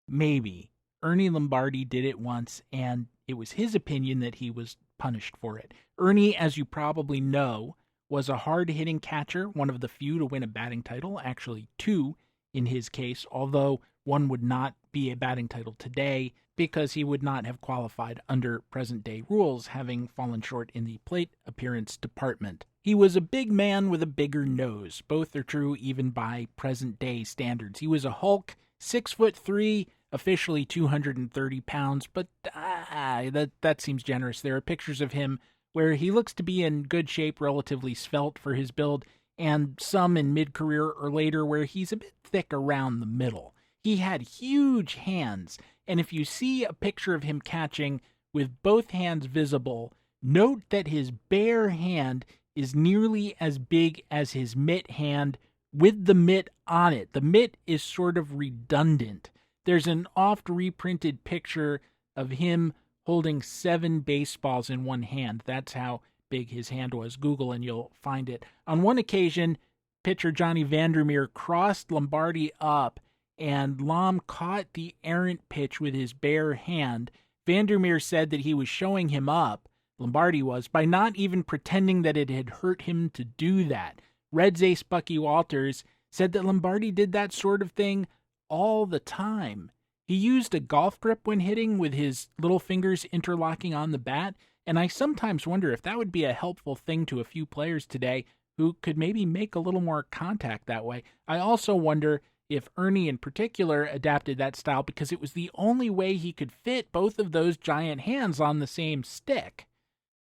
maybe. Ernie Lombardi did it once, and it was his opinion that he was punished for it. Ernie, as you probably know, was a hard-hitting catcher, one of the few to win a batting title, actually two in his case, although one would not be a batting title today because he would not have qualified under present-day rules, having fallen short in the plate appearance department. He was a big man with a bigger nose. Both are true even by present-day standards. He was a Hulk, 6'3", officially 230 pounds, but that seems generous. There are pictures of him where he looks to be in good shape, relatively svelte for his build, and some in mid-career or later where he's a bit thick around the middle. He had huge hands, and if you see a picture of him catching with both hands visible, note that his bare hand is nearly as big as his mitt hand with the mitt on it. The mitt is sort of redundant. There's an oft reprinted picture of him holding 7 baseballs in one hand. That's how big his hand was. Google and you'll find it. On one occasion, pitcher Johnny Vandermeer crossed Lombardi up, and Lom caught the errant pitch with his bare hand. Vandermeer said that he was showing him up, Lombardi was, by not even pretending that it had hurt him to do that. Reds ace Bucky Walters said that Lombardi did that sort of thing all the time. He used a golf grip when hitting with his little fingers interlocking on the bat, and I sometimes wonder if that would be a helpful thing to a few players today who could maybe make a little more contact that way. I also wonder if Ernie in particular adapted that style because it was the only way he could fit both of those giant hands on the same stick.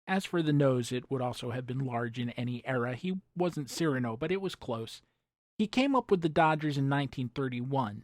As for the nose, it would also have been large in any era. He wasn't Cyrano, but it was close. He came up with the Dodgers in 1931,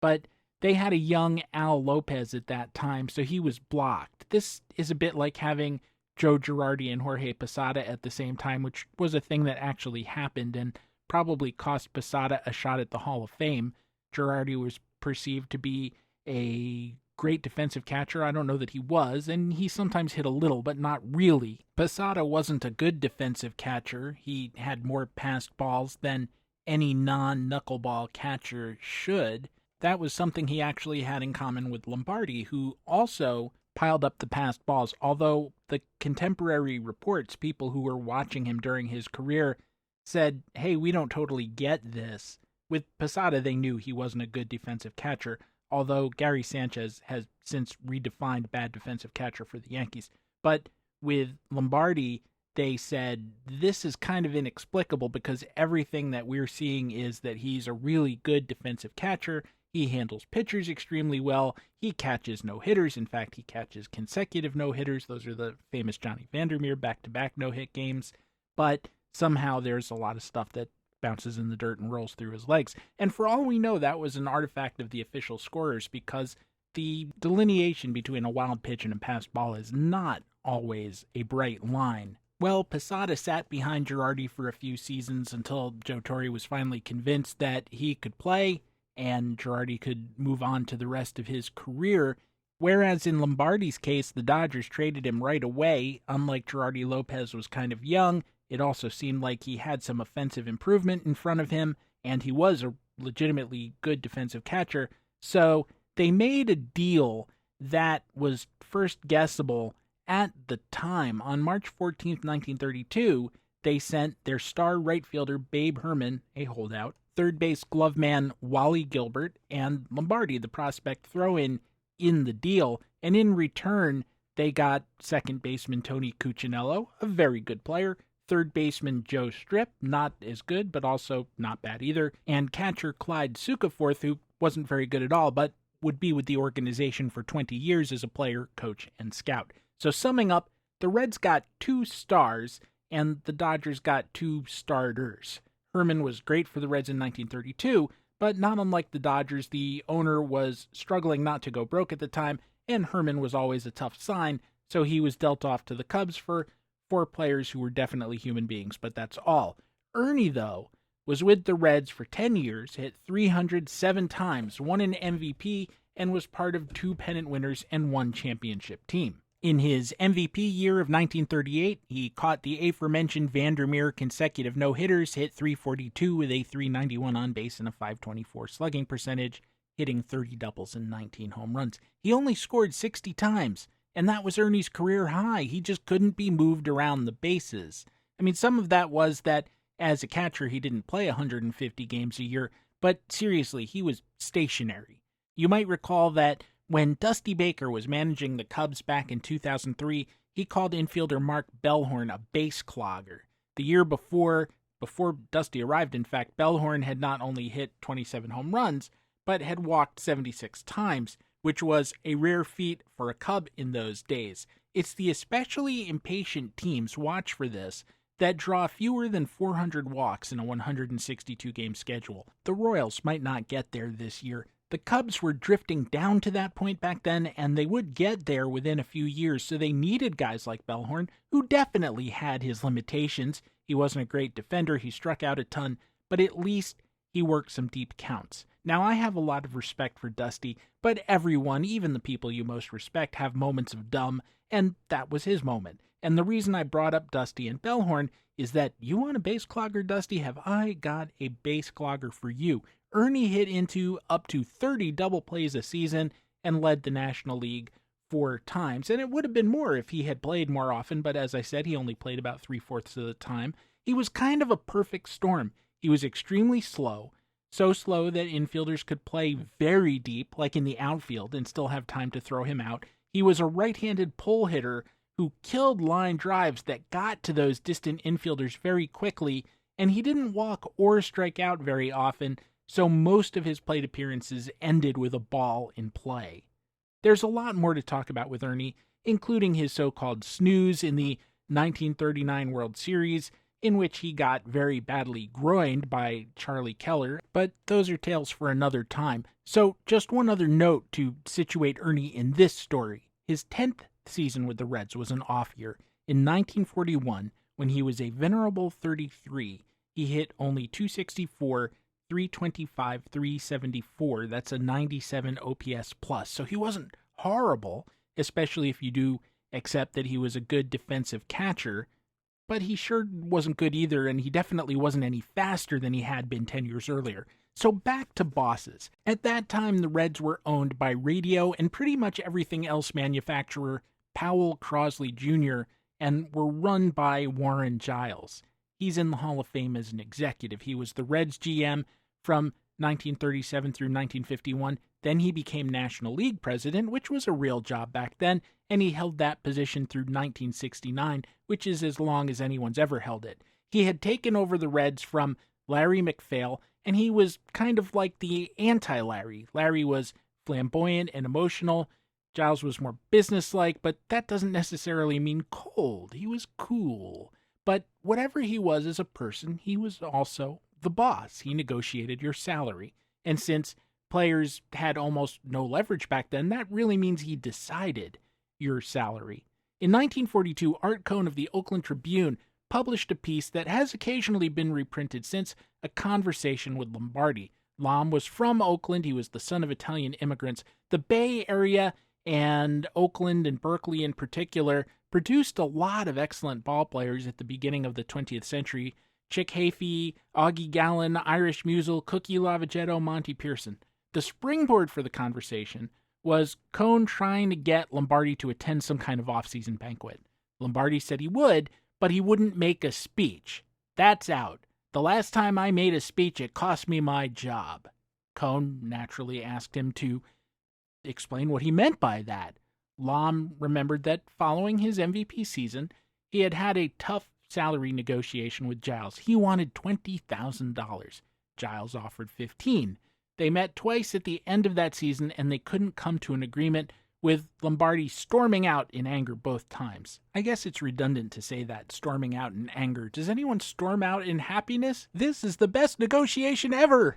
but they had a young Al Lopez at that time, so he was blocked. This is a bit like having Joe Girardi and Jorge Posada at the same time, which was a thing that actually happened and probably cost Posada a shot at the Hall of Fame. Girardi was perceived to be a great defensive catcher. I don't know that he was, and he sometimes hit a little, but not really. Posada wasn't a good defensive catcher. He had more passed balls than any non-knuckleball catcher should. That was something he actually had in common with Lombardi, who also piled up the passed balls, although the contemporary reports, people who were watching him during his career, said, hey, we don't totally get this. With Posada, they knew he wasn't a good defensive catcher, although Gary Sanchez has since redefined bad defensive catcher for the Yankees. But with Lombardi, they said, this is kind of inexplicable because everything that we're seeing is that he's a really good defensive catcher. He handles pitchers extremely well. He catches no-hitters. In fact, he catches consecutive no-hitters. Those are the famous Johnny Vandermeer back-to-back no-hit games. But somehow there's a lot of stuff that bounces in the dirt and rolls through his legs. And for all we know, that was an artifact of the official scorers because the delineation between a wild pitch and a passed ball is not always a bright line. Well, Posada sat behind Girardi for a few seasons until Joe Torre was finally convinced that he could play and Girardi could move on to the rest of his career. Whereas in Lombardi's case, the Dodgers traded him right away. Unlike Girardi, Lopez was kind of young. It also seemed like he had some offensive improvement in front of him, and he was a legitimately good defensive catcher. So they made a deal that was first guessable at the time. On March 14th, 1932, they sent their star right fielder Babe Herman, a holdout, third base glove man Wally Gilbert, and Lombardi, the prospect throw-in, in the deal. And in return, they got second baseman Tony Cuccinello, a very good player, third baseman Joe Strip, not as good, but also not bad either, and catcher Clyde Sukaforth, who wasn't very good at all, but would be with the organization for 20 years as a player, coach, and scout. So summing up, the Reds got 2 stars, and the Dodgers got 2 starters. Herman was great for the Reds in 1932, but not unlike the Dodgers, the owner was struggling not to go broke at the time, and Herman was always a tough sign, so he was dealt off to the Cubs for 4 players who were definitely human beings, but that's all. Ernie, though, was with the Reds for 10 years, hit 307 times, won an MVP, and was part of 2 pennant winners and 1 championship team. In his MVP year of 1938, he caught the aforementioned Vandermeer consecutive no-hitters, hit .342 with a .391 on base and a .524 slugging percentage, hitting 30 doubles and 19 home runs. He only scored 60 times, and that was Ernie's career high. He just couldn't be moved around the bases. I mean, some of that was that as a catcher, he didn't play 150 games a year, but seriously, he was stationary. You might recall that when Dusty Baker was managing the Cubs back in 2003, he called infielder Mark Bellhorn a base clogger. The year before Dusty arrived, in fact, Bellhorn had not only hit 27 home runs, but had walked 76 times, which was a rare feat for a Cub in those days. It's the especially impatient teams, watch for this, that draw fewer than 400 walks in a 162-game schedule. The Royals might not get there this year. The Cubs were drifting down to that point back then, and they would get there within a few years, so they needed guys like Bellhorn, who definitely had his limitations. He wasn't a great defender, he struck out a ton, but at least he worked some deep counts. Now, I have a lot of respect for Dusty, but everyone, even the people you most respect, have moments of dumb, and that was his moment. And the reason I brought up Dusty and Bellhorn is that you want a base clogger, Dusty? Have I got a base clogger for you? Ernie hit into up to 30 double plays a season and led the National League 4 times. And it would have been more if he had played more often, but as I said, he only played about 3/4 of the time. He was kind of a perfect storm. He was extremely slow, so slow that infielders could play very deep, like in the outfield, and still have time to throw him out. He was a right-handed pull hitter who killed line drives that got to those distant infielders very quickly, and he didn't walk or strike out very often, so most of his plate appearances ended with a ball in play. There's a lot more to talk about with Ernie, including his so-called snooze in the 1939 World Series, in which he got very badly groined by Charlie Keller, but those are tales for another time. So just one other note to situate Ernie in this story. His 10th season with the Reds was an off year. In 1941, when he was a venerable 33, he hit only .264, .325, .374. That's a 97 OPS plus. So he wasn't horrible, especially if you do accept that he was a good defensive catcher, but he sure wasn't good either, and he definitely wasn't any faster than he had been 10 years earlier. So back to bosses. At that time, the Reds were owned by radio and pretty much everything else manufacturer Powell Crosley Jr., and were run by Warren Giles. He's in the Hall of Fame as an executive. He was the Reds GM from 1937 through 1951. Then he became National League president, which was a real job back then, and he held that position through 1969, which is as long as anyone's ever held it. He had taken over the Reds from Larry MacPhail, and he was kind of like the anti-Larry. Larry was flamboyant and emotional. Giles was more businesslike, but that doesn't necessarily mean cold. He was cool. But whatever he was as a person, he was also the boss. He negotiated your salary. And since players had almost no leverage back then, that really means he decided your salary. In 1942, Art Cohn of the Oakland Tribune published a piece that has occasionally been reprinted since, a conversation with Lombardi. Lom was from Oakland. He was the son of Italian immigrants. The Bay Area and Oakland and Berkeley in particular produced a lot of excellent ball players at the beginning of the 20th century. Chick Hafey, Augie Gallen, Irish Musial, Cookie Lavagetto, Monty Pearson. The springboard for the conversation was Cohn trying to get Lombardi to attend some kind of off-season banquet. Lombardi said he would, but he wouldn't make a speech. That's out. The last time I made a speech, it cost me my job. Cohn naturally asked him to explain what he meant by that. Lom remembered that following his MVP season, he had had a tough salary negotiation with Giles. He wanted $20,000. Giles offered $15,000. They met twice at the end of that season, and they couldn't come to an agreement, with Lombardi storming out in anger both times. I guess it's redundant to say that, storming out in anger. Does anyone storm out in happiness? This is the best negotiation ever!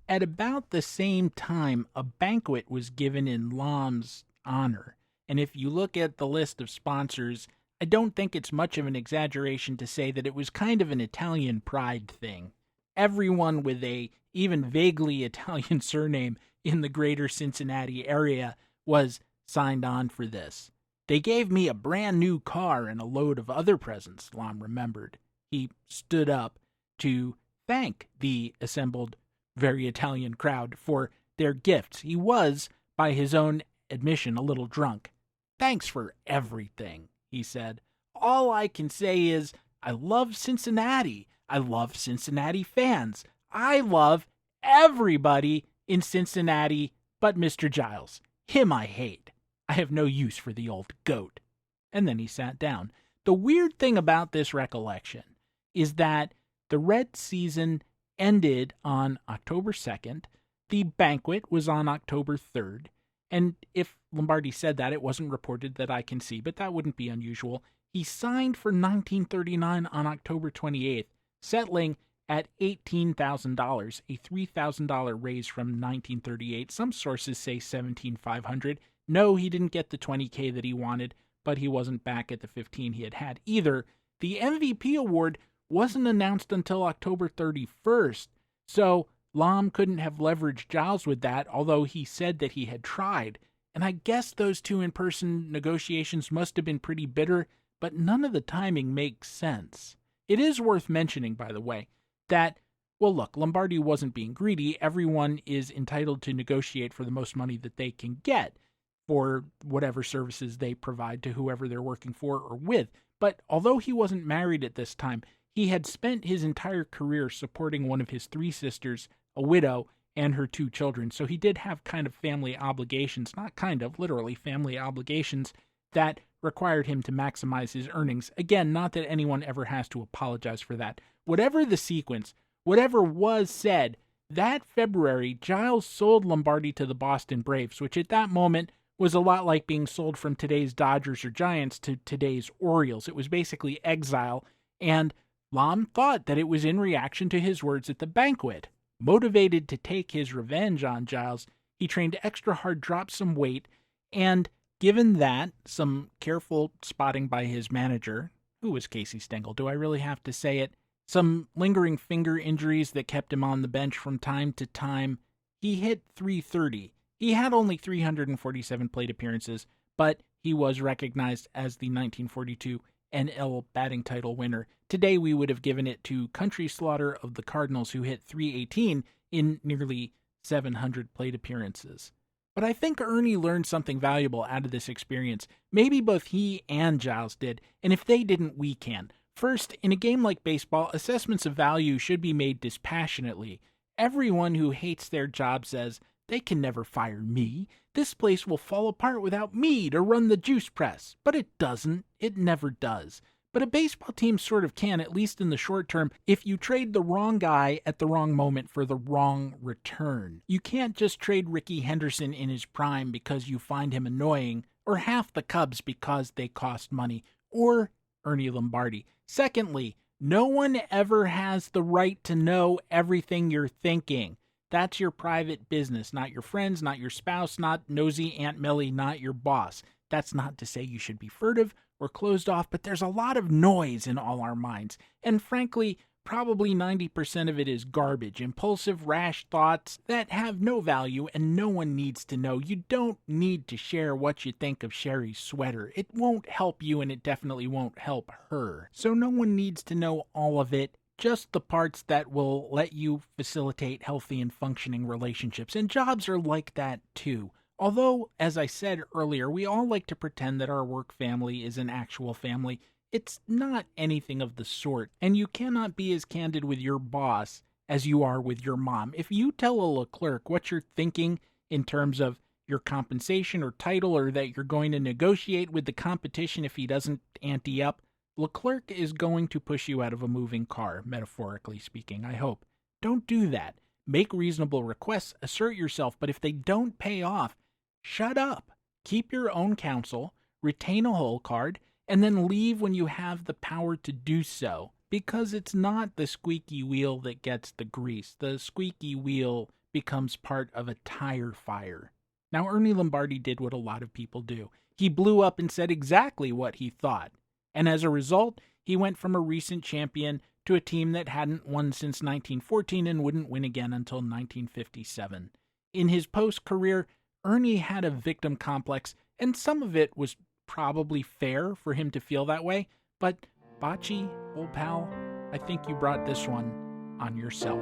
At about the same time, a banquet was given in Lom's honor. And if you look at the list of sponsors, I don't think it's much of an exaggeration to say that it was kind of an Italian pride thing. Everyone with a even vaguely Italian surname in the greater Cincinnati area was signed on for this. They gave me a brand new car and a load of other presents, Lom remembered. He stood up to thank the assembled very Italian crowd for their gifts. He was, by his own admission, a little drunk. "Thanks for everything," he said. "All I can say is, I love Cincinnati. I love Cincinnati fans. I love everybody in Cincinnati but Mr. Giles. Him I hate. I have no use for the old goat." And then he sat down. The weird thing about this recollection is that the Red season ended on October 2nd. The banquet was on October 3rd. And if Lombardi said that, it wasn't reported that I can see, but that wouldn't be unusual. He signed for 1939 on October 28th, settling at $18,000, a $3,000 raise from 1938. Some sources say $17,500. No, he didn't get the $20K that he wanted, but he wasn't back at the $15 he had either. The MVP award wasn't announced until October 31st, so Lom couldn't have leveraged Giles with that, although he said that he had tried. And I guess those two in-person negotiations must have been pretty bitter, but none of the timing makes sense. It is worth mentioning, by the way, that, well, look, Lombardi wasn't being greedy. Everyone is entitled to negotiate for the most money that they can get for whatever services they provide to whoever they're working for or with. But although he wasn't married at this time, he had spent his entire career supporting one of his three sisters, a widow, and her two children. So he did have kind of family obligations, not kind of, literally family obligations that required him to maximize his earnings. Again, not that anyone ever has to apologize for that. Whatever the sequence, whatever was said, that February, Giles sold Lombardi to the Boston Braves, which at that moment was a lot like being sold from today's Dodgers or Giants to today's Orioles. It was basically exile, and Lom thought that it was in reaction to his words at the banquet. Motivated to take his revenge on Giles, he trained extra hard, dropped some weight, and given that, some careful spotting by his manager, who was Casey Stengel, do I really have to say it, some lingering finger injuries that kept him on the bench from time to time, he hit .330. He had only 347 plate appearances, but he was recognized as the 1942 NL batting title winner. Today we would have given it to Country Slaughter of the Cardinals, who hit .318 in nearly 700 plate appearances. But I think Ernie learned something valuable out of this experience. Maybe both he and Giles did, and if they didn't, we can. First, in a game like baseball, assessments of value should be made dispassionately. Everyone who hates their job says, "They can never fire me. This place will fall apart without me to run the juice press." But it doesn't. It never does. But a baseball team sort of can, at least in the short term, if you trade the wrong guy at the wrong moment for the wrong return. You can't just trade Rickey Henderson in his prime because you find him annoying, or half the Cubs because they cost money, or Ernie Lombardi. Secondly, no one ever has the right to know everything you're thinking. That's your private business, not your friends, not your spouse, not nosy Aunt Millie, not your boss. That's not to say you should be furtive or closed off, but there's a lot of noise in all our minds. And frankly, probably 90% of it is garbage, impulsive, rash thoughts that have no value and no one needs to know. You don't need to share what you think of Sherry's sweater. It won't help you and it definitely won't help her. So no one needs to know all of it. Just the parts that will let you facilitate healthy and functioning relationships. And jobs are like that too. Although, as I said earlier, we all like to pretend that our work family is an actual family. It's not anything of the sort. And you cannot be as candid with your boss as you are with your mom. If you tell a Leclerc what you're thinking in terms of your compensation or title, or that you're going to negotiate with the competition if he doesn't ante up, Leclerc is going to push you out of a moving car, metaphorically speaking, I hope. Don't do that. Make reasonable requests, assert yourself, but if they don't pay off, shut up. Keep your own counsel, retain a hole card, and then leave when you have the power to do so, because it's not the squeaky wheel that gets the grease. The squeaky wheel becomes part of a tire fire. Now, Ernie Lombardi did what a lot of people do. He blew up and said exactly what he thought. And as a result, he went from a recent champion to a team that hadn't won since 1914 and wouldn't win again until 1957. In his post-career, Ernie had a victim complex, and some of it was probably fair for him to feel that way, but Bocce, old pal, I think you brought this one on yourself.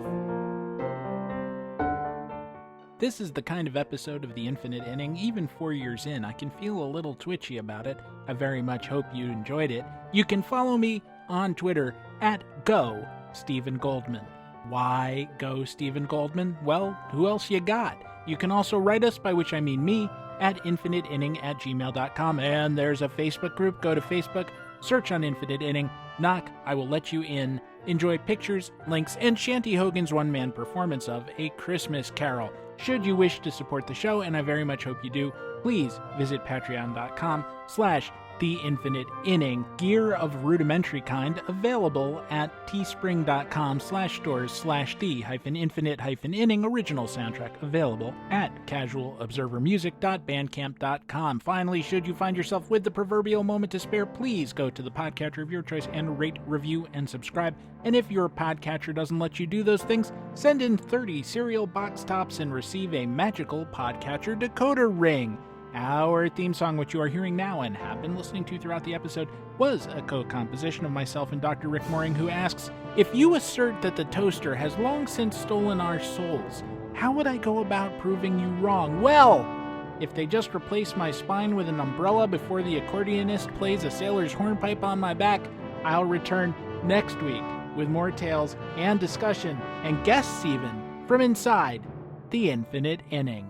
This is the kind of episode of The Infinite Inning. Even 4 years in, I can feel a little twitchy about it. I very much hope you enjoyed it. You can follow me on Twitter at @GoStephenGoldman. Why go Stephen Goldman? Well, who else you got? You can also write us, by which I mean me, at infiniteinning@gmail.com. And there's a Facebook group. Go to Facebook, search on Infinite Inning, knock, I will let you in. Enjoy pictures, links, and Shanty Hogan's one-man performance of A Christmas Carol. Should you wish to support the show, and I very much hope you do, please visit patreon.com/theinfiniteinning. Gear of rudimentary kind available at teespring.com/stores/the-infinite-inning. Original soundtrack available at casualobservermusic.bandcamp.com. Finally, should you find yourself with the proverbial moment to spare, please go to the podcatcher of your choice and rate, review, and subscribe. And if your podcatcher doesn't let you do those things, send in 30 cereal box tops and receive a magical podcatcher decoder ring. Our theme song, which you are hearing now and have been listening to throughout the episode, was a co-composition of myself and Dr. Rick Mooring, who asks, if you assert that the toaster has long since stolen our souls, how would I go about proving you wrong? Well, if they just replace my spine with an umbrella before the accordionist plays a sailor's hornpipe on my back, I'll return next week with more tales and discussion and guests even from inside the Infinite Inning.